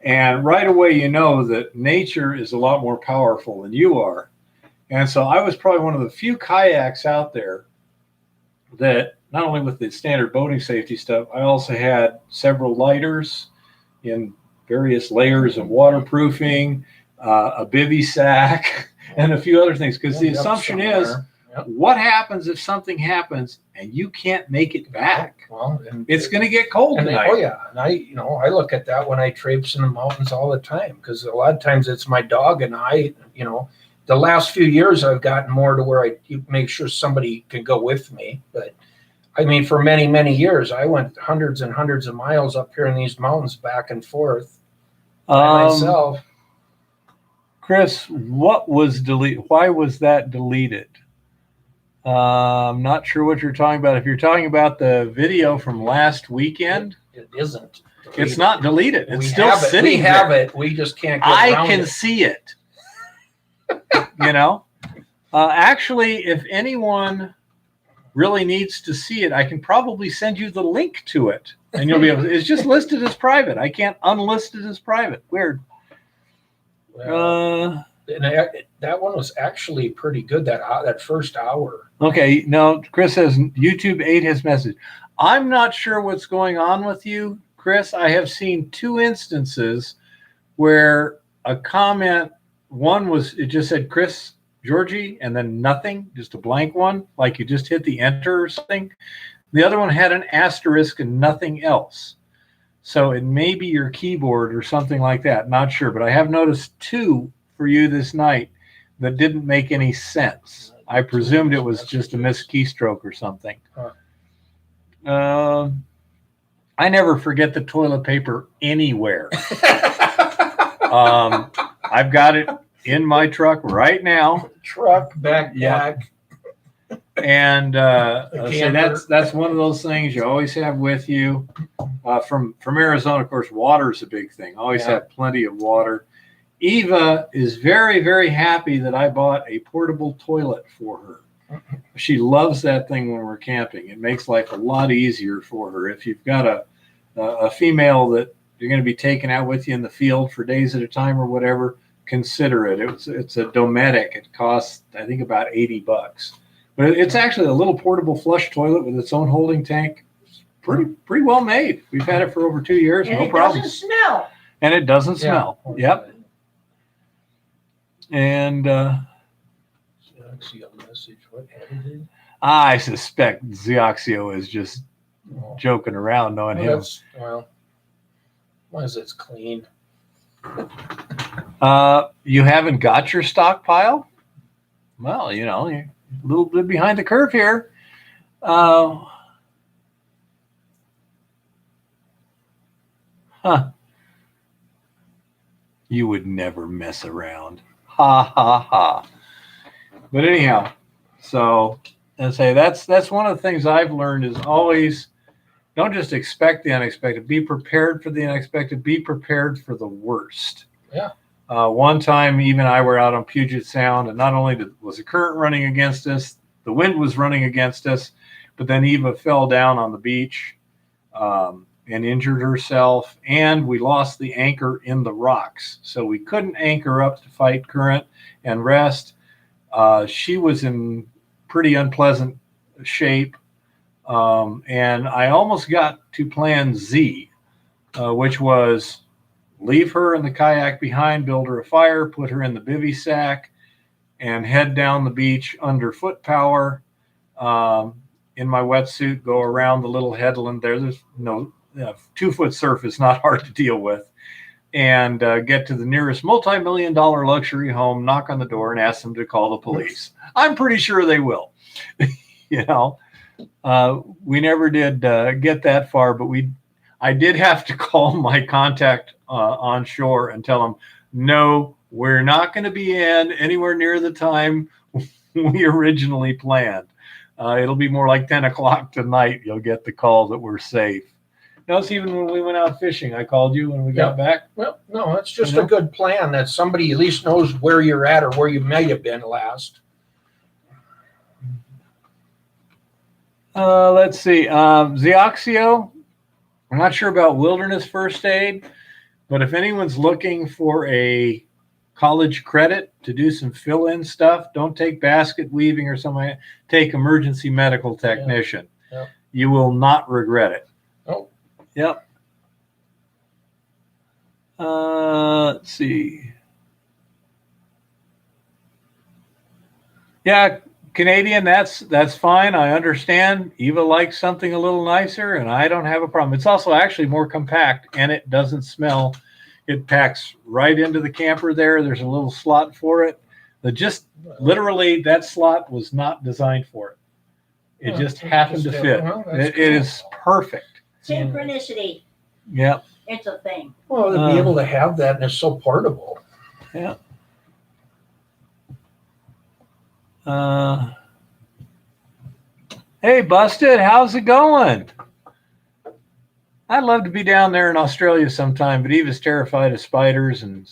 And right away, that nature is a lot more powerful than you are. And so I was probably one of the few kayaks out there that not only with the standard boating safety stuff, I also had several lighters in various layers of waterproofing, a bivy sack, and a few other things. Because the assumption is, what happens if something happens and you can't make it back? Well, It's going to get cold tonight. Oh yeah, and I look at that when I traipse in the mountains all the time, because a lot of times it's my dog and I. The last few years I've gotten more to where I make sure somebody can go with me. But I mean, for many, many years, I went hundreds and hundreds of miles up here in these mountains back and forth by myself. Chris, what was deleted? Why was that deleted? I'm not sure what you're talking about. If you're talking about the video from last weekend, It isn't. it's not deleted. It's We still have it. sitting We there. have it. We just can't get I around can it. see it. Actually, if anyone really needs to see it, I can probably send you the link to it, and you'll be able to. It's just listed as private. I can't unlist it as private. Weird. Well, and that one was actually pretty good. That first hour. Okay. No, Chris says YouTube ate his message. I'm not sure what's going on with you, Chris. I have seen 2 instances where a comment, one was, it just said Chris Georgie and then nothing, just a blank one, like you just hit the enter or something. The other one had an asterisk and nothing else. So it may be your keyboard or something like that. Not sure, but I have noticed 2 for you this night that didn't make any sense. I presumed it was just a missed keystroke or something. I never forget the toilet paper anywhere. I've got it in my truck right now. Truck, backpack. And so camper. that's one of those things you always have with you. From Arizona, of course, water is a big thing. Always have plenty of water. Eva is very, very happy that I bought a portable toilet for her. She loves that thing when we're camping. It makes life a lot easier for her. If you've got a female that you're going to be taking out with you in the field for days at a time or whatever, consider it. It's a Dometic. It costs, I think, about $80. But it's actually a little portable flush toilet with its own holding tank. Pretty well made. We've had it for over 2 years. And No it problem. doesn't smell. And it doesn't smell. Yep. And I suspect Zioxio is just joking around, knowing him. Once it's clean. You haven't got your stockpile? Well, you're a little bit behind the curve here. You would never mess around. Ha, ha, ha. But anyhow, so and say that's one of the things I've learned is always don't just expect the unexpected. Be prepared for the unexpected. Be prepared for the worst. Yeah. One time, Eve and I were out on Puget Sound, and not only was the current running against us, the wind was running against us, but then Eva fell down on the beach and injured herself, and we lost the anchor in the rocks. So we couldn't anchor up to fight current and rest. She was in pretty unpleasant shape. And I almost got to plan Z, which was leave her in the kayak behind, build her a fire, put her in the bivy sack, and head down the beach under foot power in my wetsuit, go around the little headland there. There's no 2-foot surf is not hard to deal with. And get to the nearest multi-million-dollar luxury home, knock on the door, and ask them to call the police. I'm pretty sure they will. We never did get that far, but I did have to call my contact on shore and tell them, no, we're not going to be in anywhere near the time we originally planned. It'll be more like 10 o'clock tonight. You'll get the call that we're safe. Notice even when we went out fishing, I called you when we got back. Well, no, it's just a good plan that somebody at least knows where you're at or where you may have been last. Let's see. Zioxio, I'm not sure about wilderness first aid, but if anyone's looking for a college credit to do some fill-in stuff, don't take basket weaving or something. Take emergency medical technician. Yeah. You will not regret it. Oh. Yep. Let's see. Yeah, Canadian, that's fine. I understand. Eva likes something a little nicer, and I don't have a problem. It's also actually more compact, and it doesn't smell. It packs right into the camper there. There's a little slot for it. Literally, that slot was not designed for it. It just happened to fit. Well, it is perfect. Synchronicity. Yep. It's a thing. Well, to be able to have that, and it's so portable. Yeah. Hey, Busted, how's it going? I'd love to be down there in Australia sometime, but Eva's terrified of spiders, and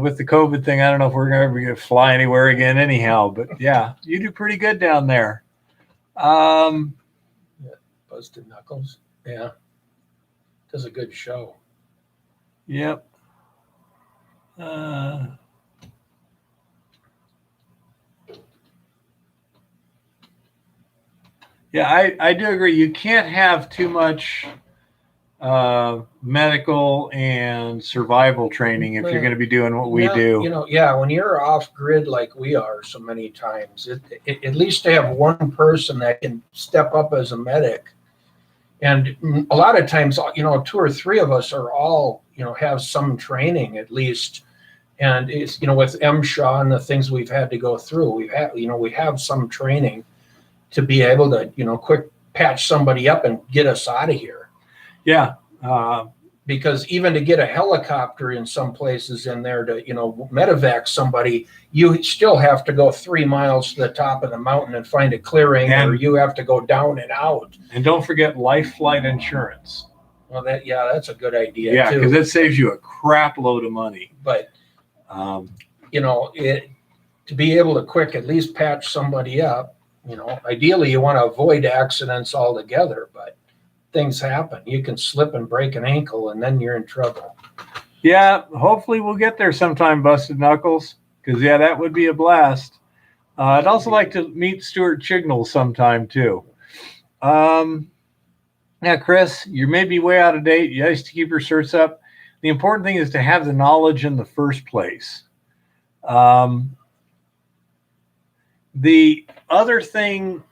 with the COVID thing, I don't know if we're ever going to fly anywhere again anyhow, but yeah, you do pretty good down there. Busted Knuckles. Yeah. Does a good show. Yep. Yeah, I do agree. You can't have too much medical and survival training if you're going to be doing what we do. When you're off grid like we are so many times, at least to have one person that can step up as a medic. And a lot of times, 2 or 3 of us are all, have some training at least. And it's, with MSHA and the things we've had to go through, we have some training to be able to, quick patch somebody up and get us out of here. Yeah. Because even to get a helicopter in some places in there to, medevac somebody, you still have to go 3 miles to the top of the mountain and find a clearing, or you have to go down and out. And don't forget life flight insurance. Well, that's a good idea. Yeah, too. because it saves you a crap load of money. But, to be able to quick at least patch somebody up, ideally you want to avoid accidents altogether, but things happen. You can slip and break an ankle, and then you're in trouble. Yeah, hopefully we'll get there sometime, Busted Knuckles, because, that would be a blast. I'd also like to meet Stuart Chignall sometime, too. Chris, you may be way out of date. You used to keep your certs up. The important thing is to have the knowledge in the first place. The other thing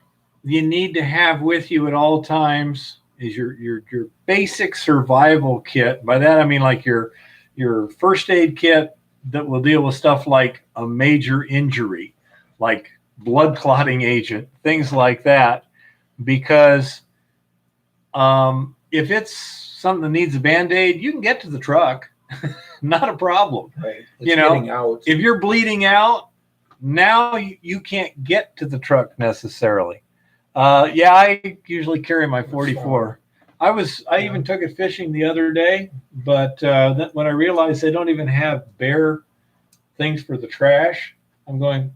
you need to have with you at all times is your basic survival kit. By that, I mean like your first aid kit that will deal with stuff like a major injury, like blood clotting agent, things like that. Because if it's something that needs a Band-Aid, you can get to the truck. Not a problem. Right. It's getting out. If you're bleeding out, now you can't get to the truck necessarily. Yeah, I usually carry my 44. I even took it fishing the other day, but when I realized they don't even have bear things for the trash, I'm going,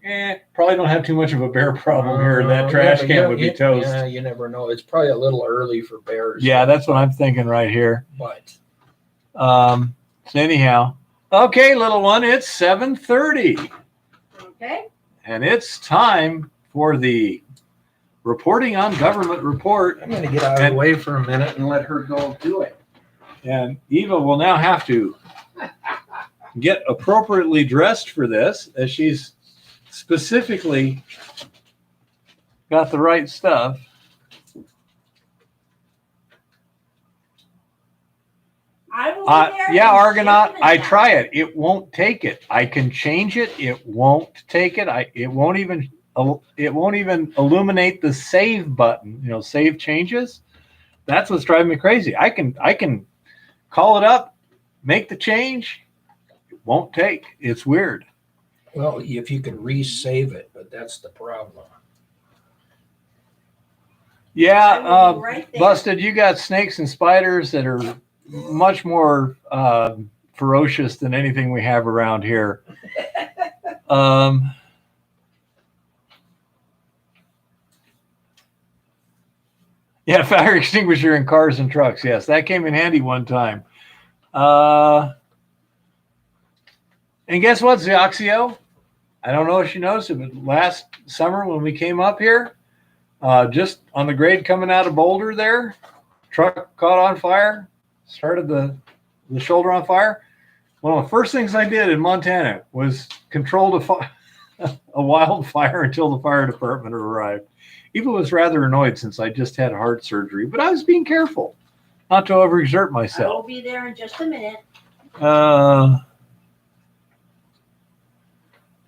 probably don't have too much of a bear problem here. That trash can would be toast. Yeah, you never know. It's probably a little early for bears. Yeah, that's what I'm thinking right here. But So anyhow, okay, little one, it's 7:30. Okay. And it's time for the reporting on government report. I'm going to get out of the way for a minute and let her go do it. And Eva will now have to get appropriately dressed for this, as she's specifically got the right stuff. I will be there Yeah, in Argonaut, just a I minute. try it. It won't take it. I can change it. It won't take it. It won't even illuminate the save button, save changes. That's what's driving me crazy. I can call it up, make the change. It won't take. It's weird. Well, if you could resave it, but that's the problem. Yeah, I will be right there. Busted, you got snakes and spiders that are much more ferocious than anything we have around here. Yeah, fire extinguisher in cars and trucks. Yes, that came in handy one time. And guess what, Zioxio? I don't know if she knows it, but last summer when we came up here, just on the grade coming out of Boulder there, truck caught on fire, started the shoulder on fire. One of the first things I did in Montana was control a wildfire until the fire department arrived. Eva was rather annoyed since I just had heart surgery, but I was being careful not to overexert I will myself. be there in just a minute.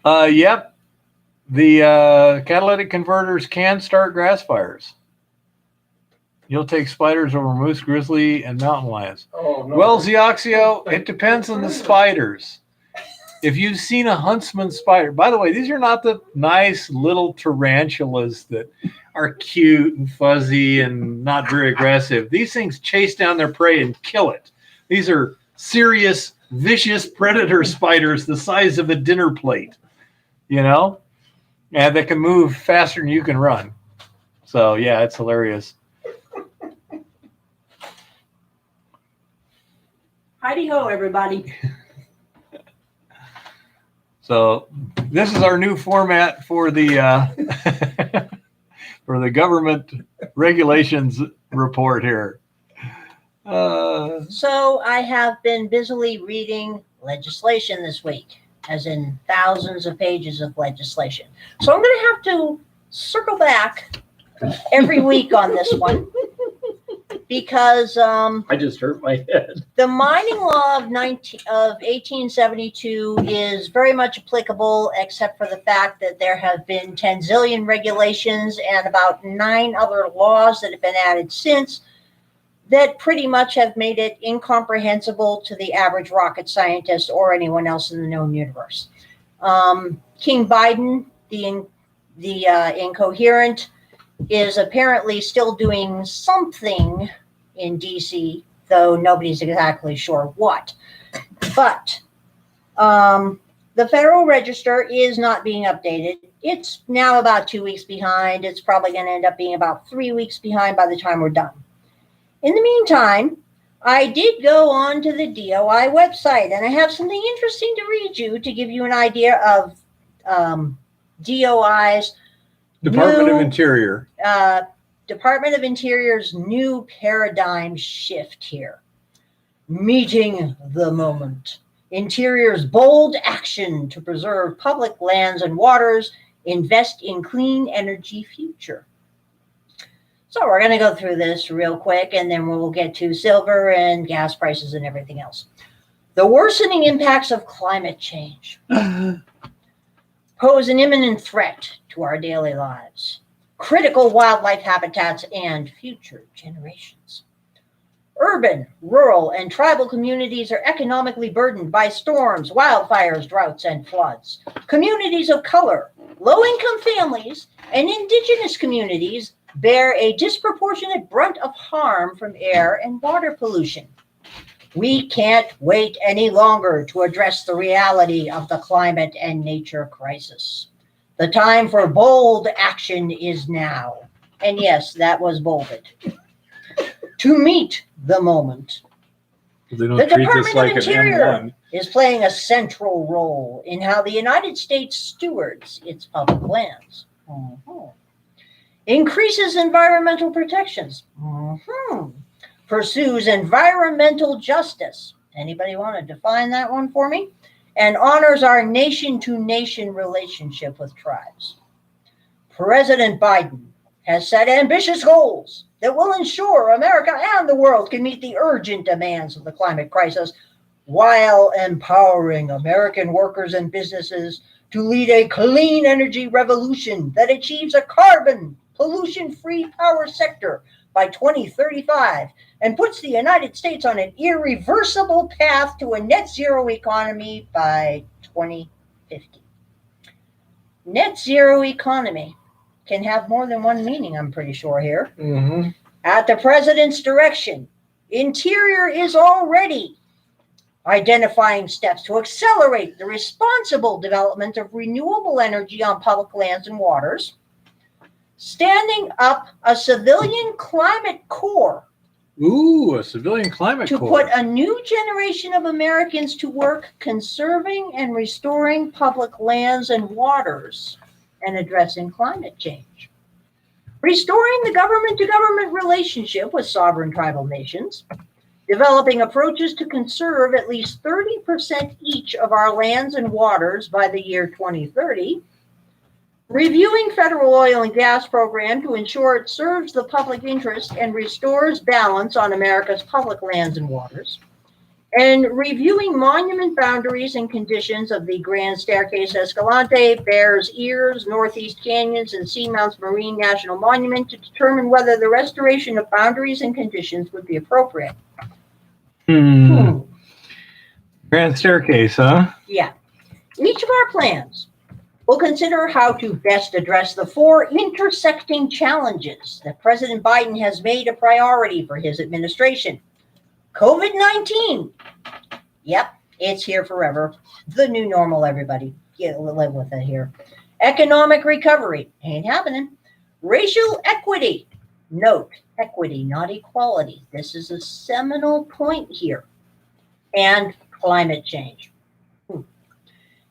Yep. The catalytic converters can start grass fires. You'll take spiders over moose, grizzly, and mountain lions. Oh, no. Well, Zioxio, it depends on the spiders. If you've seen a huntsman spider, by the way, these are not the nice little tarantulas that are cute and fuzzy and not very aggressive. These things chase down their prey and kill it. These are serious, vicious predator spiders the size of a dinner plate, and that can move faster than you can run. So, yeah, it's hilarious. Heidi ho, everybody. So this is our new format for the for the government regulations report here. So I have been busily reading legislation this week, as in thousands of pages of legislation. So I'm going to have to circle back every week on this one because I just hurt my head. the mining law of 1872 is very much applicable, except for the fact that there have been 10 zillion regulations and about 9 other laws that have been added since that pretty much have made it incomprehensible to the average rocket scientist or anyone else in the known universe. King Biden, the incoherent, is apparently still doing something in DC, though nobody's exactly sure what. But the Federal Register is not being updated. It's now about 2 weeks behind. It's probably going to end up being about 3 weeks behind by the time we're done. In the meantime, I did go on to the DOI website, and I have something interesting to read you to give you an idea of DOI's Department of Interior. Department of Interior's new paradigm shift here. Meeting the moment. Interior's bold action to preserve public lands and waters, invest in clean energy future. So we're going to go through this real quick, and then we'll get to silver and gas prices and everything else. The worsening impacts of climate change pose an imminent threat to our daily lives, critical wildlife habitats, and future generations. Urban, rural, and tribal communities are economically burdened by storms, wildfires, droughts, and floods. Communities of color, low-income families, and indigenous communities bear a disproportionate brunt of harm from air and water pollution. We can't wait any longer to address the reality of the climate and nature crisis. The time for bold action is now. And yes, that was bolded. To meet the moment, They don't the treat this Department like of an Interior M1. is playing a central role in how the United States stewards its public lands. Increases environmental protections. Pursues environmental justice. Anybody want to define that one for me? And honors our nation-to-nation relationship with tribes. President Biden has set ambitious goals that will ensure America and the world can meet the urgent demands of the climate crisis while empowering American workers and businesses to lead a clean energy revolution that achieves a carbon pollution-free power sector by 2035 and puts the United States on an irreversible path to a net zero economy by 2050. Net zero economy can have more than one meaning, I'm pretty sure here. Mm-hmm. At the president's direction, Interior is already identifying steps to accelerate the responsible development of renewable energy on public lands and waters, standing up a civilian climate corps Ooh, a civilian climate to corps. put a new generation of Americans to work conserving and restoring public lands and waters and addressing climate change. Restoring the government-to-government relationship with sovereign tribal nations, developing approaches to conserve at least 30% each of our lands and waters by the year 2030, reviewing federal oil and gas program to ensure it serves the public interest and restores balance on America's public lands and waters, and reviewing monument boundaries and conditions of the Grand Staircase Escalante, Bears Ears, Northeast Canyons, and Seamounts Marine National Monument to determine whether the restoration of boundaries and conditions would be appropriate. Grand Staircase, huh? Yeah. Each of our plans will consider how to best address the four intersecting challenges that President Biden has made a priority for his administration. COVID-19. Yep, it's here forever. The new normal, everybody. Live with it here. Economic recovery. Ain't happening. Racial equity. Note, equity, not equality. This is a seminal point here. And climate change.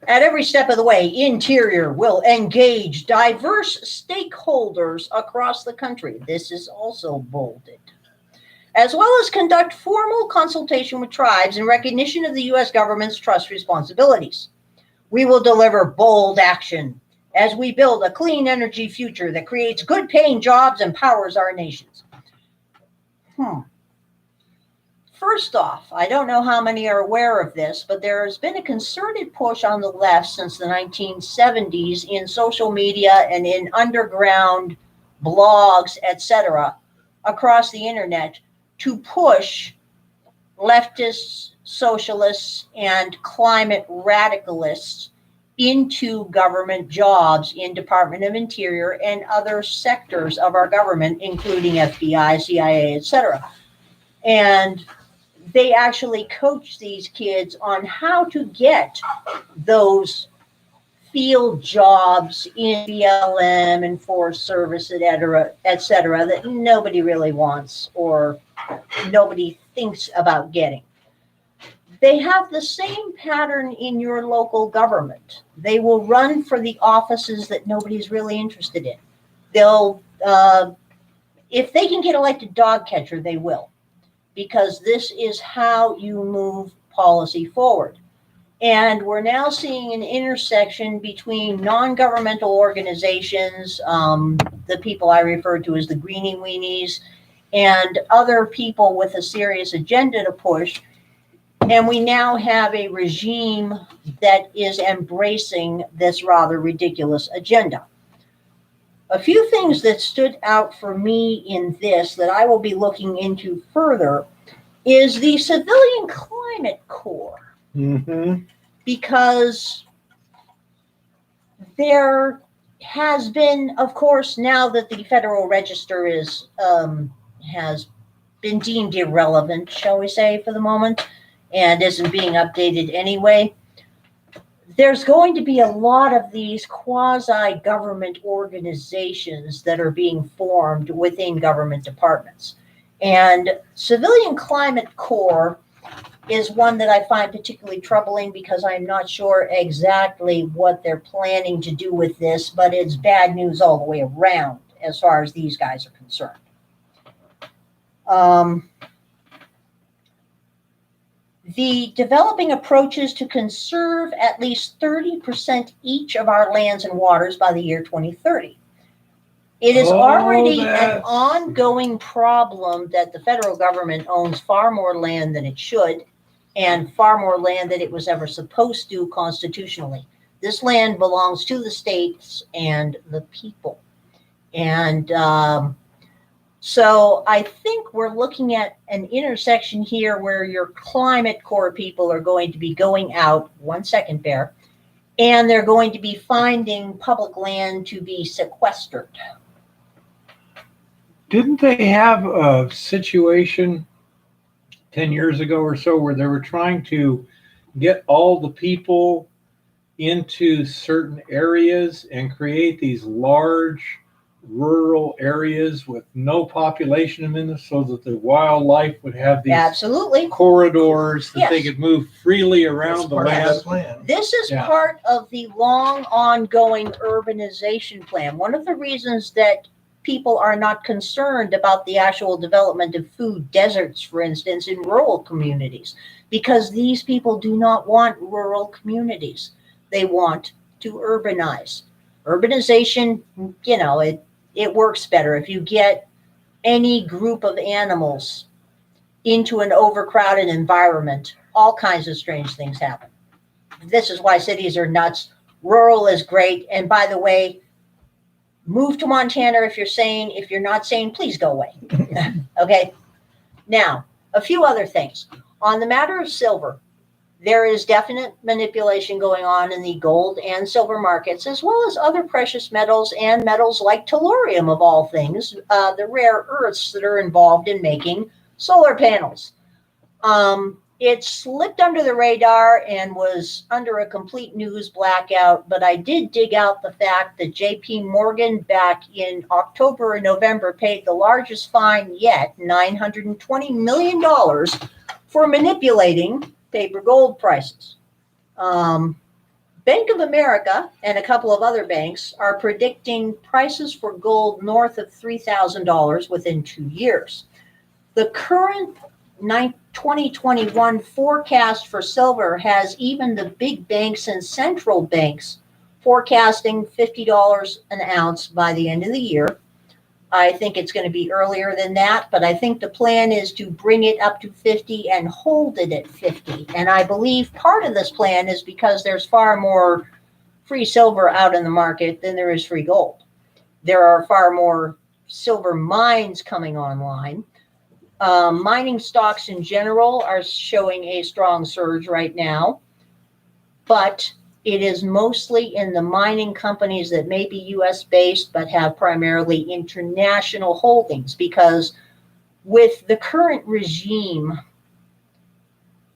At every step of the way, Interior will engage diverse stakeholders across the country. This is also bolded. As well as conduct formal consultation with tribes in recognition of the U.S. government's trust responsibilities. We will deliver bold action as we build a clean energy future that creates good-paying jobs and powers our nations. First off, I don't know how many are aware of this, but there has been a concerted push on the left since the 1970s in social media and in underground blogs, etc., across the internet to push leftists, socialists, and climate radicalists into government jobs in Department of Interior and other sectors of our government, including FBI, CIA, etc. And they actually coach these kids on how to get those field jobs in BLM and Forest Service, et cetera, that nobody really wants or nobody thinks about getting. They have the same pattern in your local government. They will run for the offices that nobody's really interested in. They'll, if they can get elected dog catcher, they will, because this is how you move policy forward. And we're now seeing an intersection between non-governmental organizations, the people I refer to as the greenie weenies, and other people with a serious agenda to push. And we now have a regime that is embracing this rather ridiculous agenda. A few things that stood out for me in this that I will be looking into further is the Civilian Climate Corps, Mm-hmm. because there has been, of course, now that the Federal Register is has been deemed irrelevant, shall we say, for the moment, and isn't being updated anyway. There's going to be a lot of these quasi-government organizations that are being formed within government departments. And Civilian Climate Corps is one that I find particularly troubling because I'm not sure exactly what they're planning to do with this, but it's bad news all the way around as far as these guys are concerned. The developing approaches to conserve at least 30% each of our lands and waters by the year 2030. It is already an ongoing problem that the federal government owns far more land than it should, and far more land than it was ever supposed to constitutionally. This land belongs to the states and the people. And so I think we're looking at an intersection here where your climate core people are going to be going out, 1 second, Bear, and they're going to be finding public land to be sequestered. Didn't they have a situation 10 years ago or so where they were trying to get all the people into certain areas and create these large rural areas with no population in them so that the wildlife would have these Absolutely. corridors that they Yes. could move freely around the Part of land? that plan. This is Yeah. part of the long ongoing urbanization plan. One of the reasons that people are not concerned about the actual development of food deserts, for instance, in rural communities, because these people do not want rural communities. They want to urbanize. Urbanization, you know, it works better if you get any group of animals into an overcrowded environment. All kinds of strange things happen. This is why cities are nuts. Rural is great. And by the way, move to Montana if you're not sane, please go away. Okay. Now, a few other things. On the matter of silver, there is definite manipulation going on in the gold and silver markets, as well as other precious metals and metals like tellurium, of all things, the rare earths that are involved in making solar panels. It slipped under the radar and was under a complete news blackout, but I did dig out the fact that JP Morgan back in October and November paid the largest fine yet, $920 million, for manipulating paper gold prices. Bank of America and a couple of other banks are predicting prices for gold north of $3,000 within 2 years. The current 2021 forecast for silver has even the big banks and central banks forecasting $50 an ounce by the end of the year. I think it's going to be earlier than that, but I think the plan is to bring it up to 50 and hold it at 50. And I believe part of this plan is because there's far more free silver out in the market than there is free gold. There are far more silver mines coming online. Mining stocks in general are showing a strong surge right now, but it is mostly in the mining companies that may be U.S. based but have primarily international holdings, because with the current regime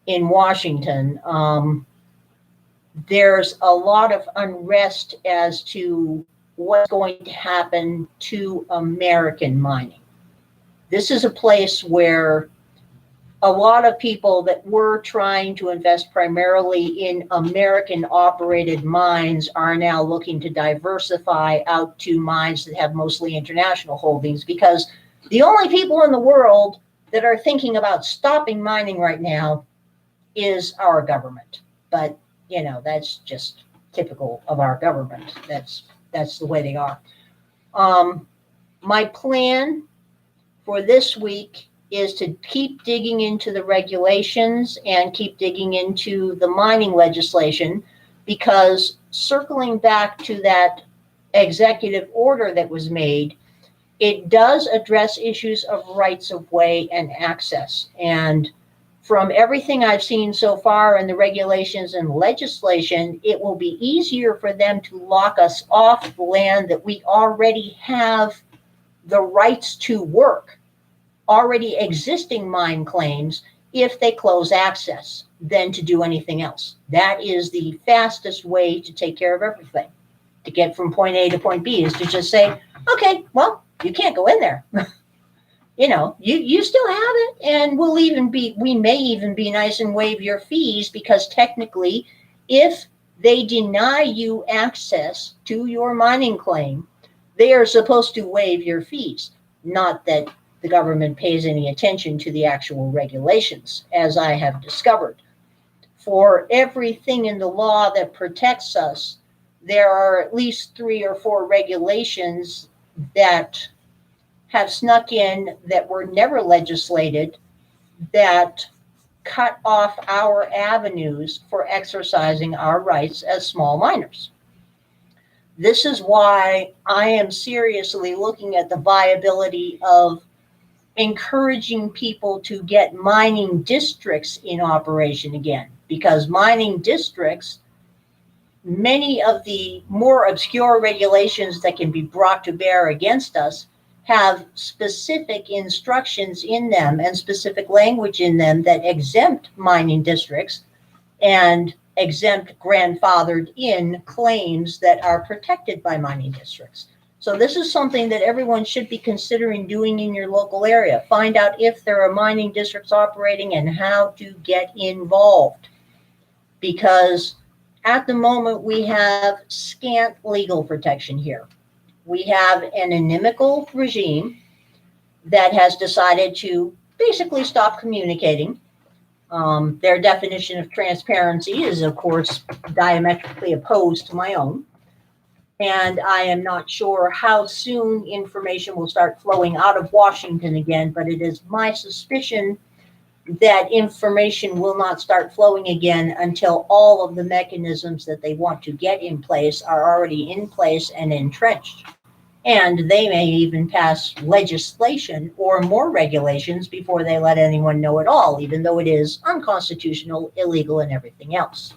in Washington, there's a lot of unrest as to what's going to happen to American mining. This is a place where a lot of people that were trying to invest primarily in American operated mines are now looking to diversify out to mines that have mostly international holdings, because the only people in the world that are thinking about stopping mining right now is our government. But, you know, that's just typical of our government. That's the way they are. My plan for this week is to keep digging into the regulations and keep digging into the mining legislation, because circling back to that executive order that was made, it does address issues of rights of way and access. And from everything I've seen so far in the regulations and legislation, it will be easier for them to lock us off the land that we already have the rights to work, already existing mine claims, if they close access, than to do anything else. That is the fastest way to take care of everything. To get from point A to point B is to just say, okay, well, you can't go in there. You still have it, and we may even be nice and waive your fees, because technically, if they deny you access to your mining claim, they are supposed to waive your fees. Not that the government pays any attention to the actual regulations, as I have discovered. For everything in the law that protects us, there are at least 3 or 4 regulations that have snuck in, that were never legislated, that cut off our avenues for exercising our rights as small miners. This is why I am seriously looking at the viability of encouraging people to get mining districts in operation again, because mining districts, many of the more obscure regulations that can be brought to bear against us, have specific instructions in them and specific language in them that exempt mining districts and exempt grandfathered in claims that are protected by mining districts. So this is something that everyone should be considering doing in your local area. Find out if there are mining districts operating and how to get involved. Because at the moment, we have scant legal protection here. We have an inimical regime that has decided to basically stop communicating. Their definition of transparency is, of course, diametrically opposed to my own. And I am not sure how soon information will start flowing out of Washington again, but it is my suspicion that information will not start flowing again until all of the mechanisms that they want to get in place are already in place and entrenched. And they may even pass legislation or more regulations before they let anyone know at all, even though it is unconstitutional, illegal, and everything else.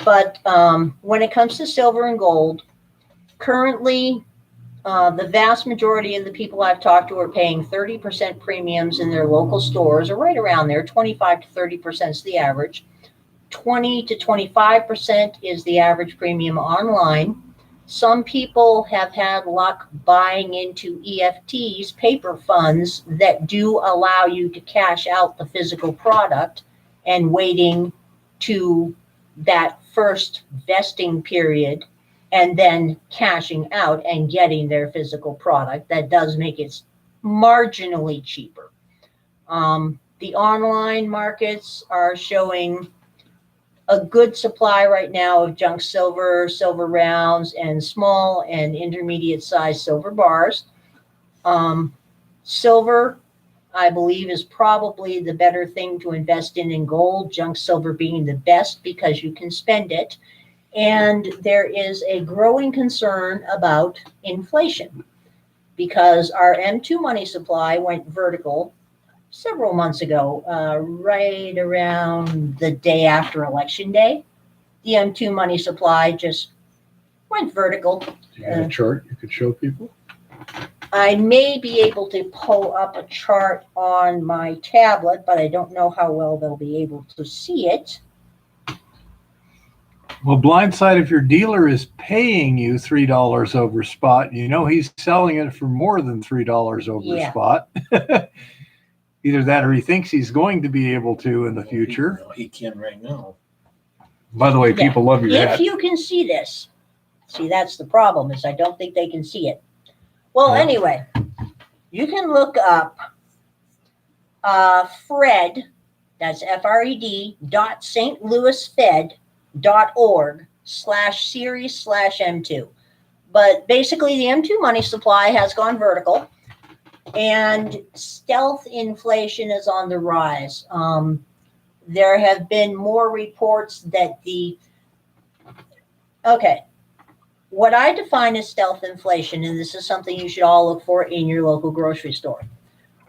But when it comes to silver and gold, currently, the vast majority of the people I've talked to are paying 30% premiums in their local stores, or right around there. 25 to 30% is the average. 20 to 25% is the average premium online. Some people have had luck buying into EFTs, paper funds, that do allow you to cash out the physical product, and waiting to that first vesting period and then cashing out and getting their physical product. That does make it marginally cheaper. The online markets are showing a good supply right now of junk silver, silver rounds, and small and intermediate sized silver bars. Silver, I believe, is probably the better thing to invest in gold, junk silver being the best because you can spend it. And there is a growing concern about inflation, because our M2 money supply went vertical several months ago, right around the day after Election Day. The M2 money supply just went vertical. Do you have a chart you could show people? I may be able to pull up a chart on my tablet, but I don't know how well they'll be able to see it. Well, blindside, if your dealer is paying you $3 over spot, he's selling it for more than $3 over spot. Either that or he thinks he's going to be able to in the future. He can right now. By the way, people love your hat. If you can see this. See, that's the problem, is I don't think they can see it. Well, anyway, you can look up Fred, that's FRED, stlouisfed.org/series/M2. But basically, the M2 money supply has gone vertical, and stealth inflation is on the rise. There have been more reports that What I define as stealth inflation, and this is something you should all look for in your local grocery store,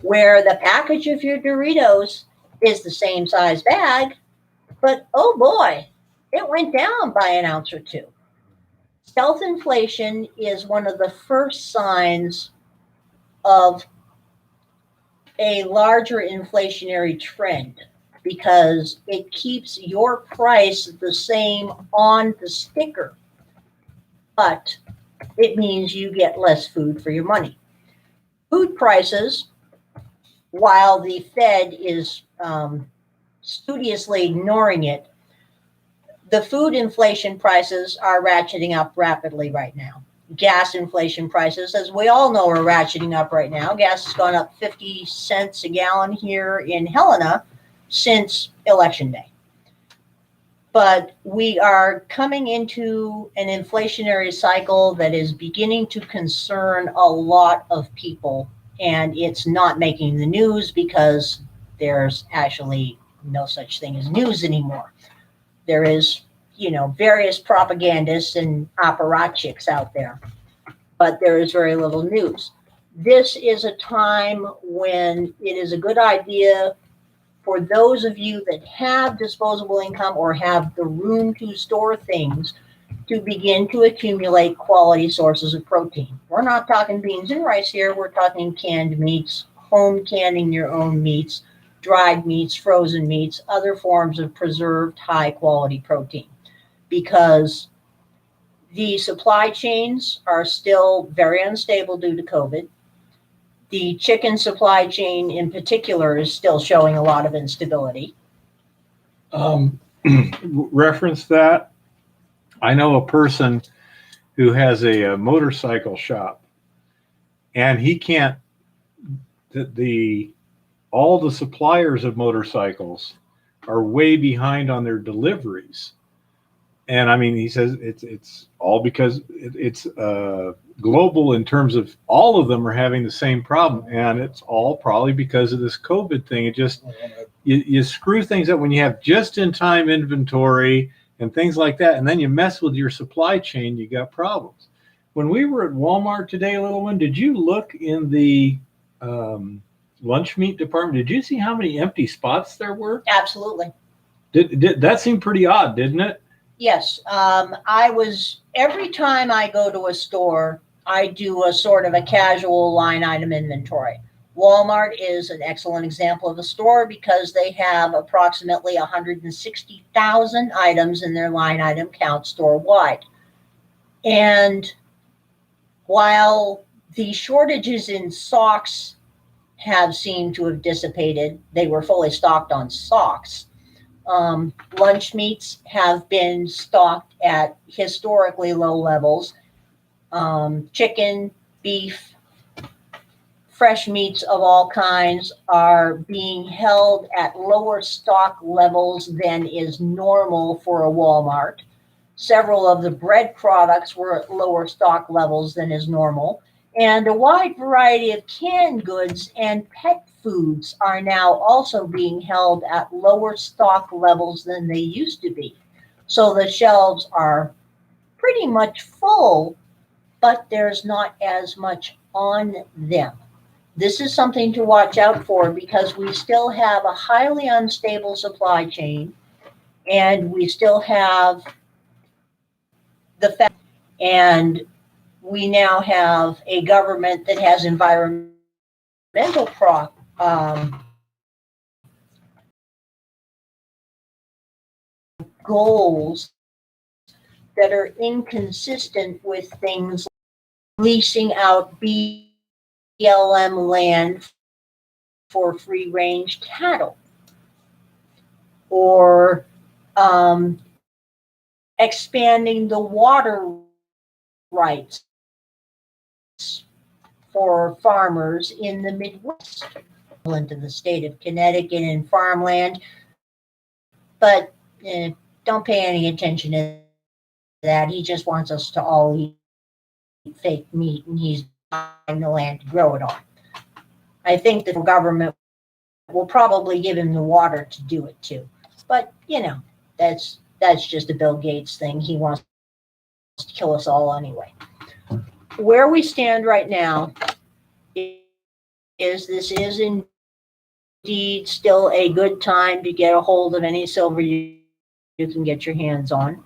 where the package of your Doritos is the same size bag, but oh boy, it went down by an ounce or two. Stealth inflation is one of the first signs of a larger inflationary trend because it keeps your price the same on the sticker, but it means you get less food for your money. Food prices, while the Fed is studiously ignoring it, the food inflation prices are ratcheting up rapidly right now. Gas inflation prices, as we all know, are ratcheting up right now. Gas has gone up 50 cents a gallon here in Helena since Election Day. But we are coming into an inflationary cycle that is beginning to concern a lot of people, and it's not making the news because there's actually no such thing as news anymore. There is, various propagandists and apparatchiks out there, but there is very little news. This is a time when it is a good idea for those of you that have disposable income or have the room to store things to begin to accumulate quality sources of protein. We're not talking beans and rice here. We're talking canned meats, home canning your own meats, dried meats, frozen meats, other forms of preserved high quality protein, because the supply chains are still very unstable due to COVID. The chicken supply chain in particular is still showing a lot of instability. Reference that. I know a person who has a motorcycle shop, and he can't, all the suppliers of motorcycles are way behind on their deliveries. And I mean, he says it's all because it's global in terms of all of them are having the same problem. And it's all probably because of this COVID thing. It just, you screw things up when you have just in time inventory and things like that. And then you mess with your supply chain, you got problems. When we were at Walmart today, little one, did you look in the lunch meat department? Did you see how many empty spots there were? Absolutely. Did that seem pretty odd, didn't it? Yes. Every time I go to a store, I do a sort of a casual line item inventory. Walmart is an excellent example of a store because they have approximately 160,000 items in their line item count store-wide. And while the shortages in socks have seemed to have dissipated, they were fully stocked on socks. Lunch meats have been stocked at historically low levels. Chicken, beef, fresh meats of all kinds are being held at lower stock levels than is normal for a Walmart. Several of the bread products were at lower stock levels than is normal. And a wide variety of canned goods and pet foods are now also being held at lower stock levels than they used to be. So the shelves are pretty much full, but there's not as much on them. This is something to watch out for because we still have a highly unstable supply chain, and we still have the fact, and we now have a government that has environmental goals that are inconsistent with things like leasing out BLM land for free-range cattle, or expanding the water rights for farmers in the Midwest, into the state of Connecticut and farmland. But don't pay any attention to that. He just wants us to all eat fake meat, and he's buying the land to grow it on. I think the government will probably give him the water to do it too. But that's just a Bill Gates thing. He wants kill us all anyway. Where we stand right now is this is indeed still a good time to get a hold of any silver you can get your hands on.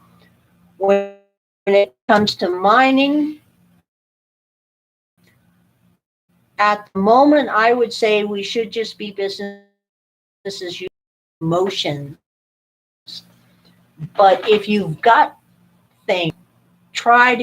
When it comes to mining, at the moment, I would say we should just be business as usual motion. But if you've got things, try to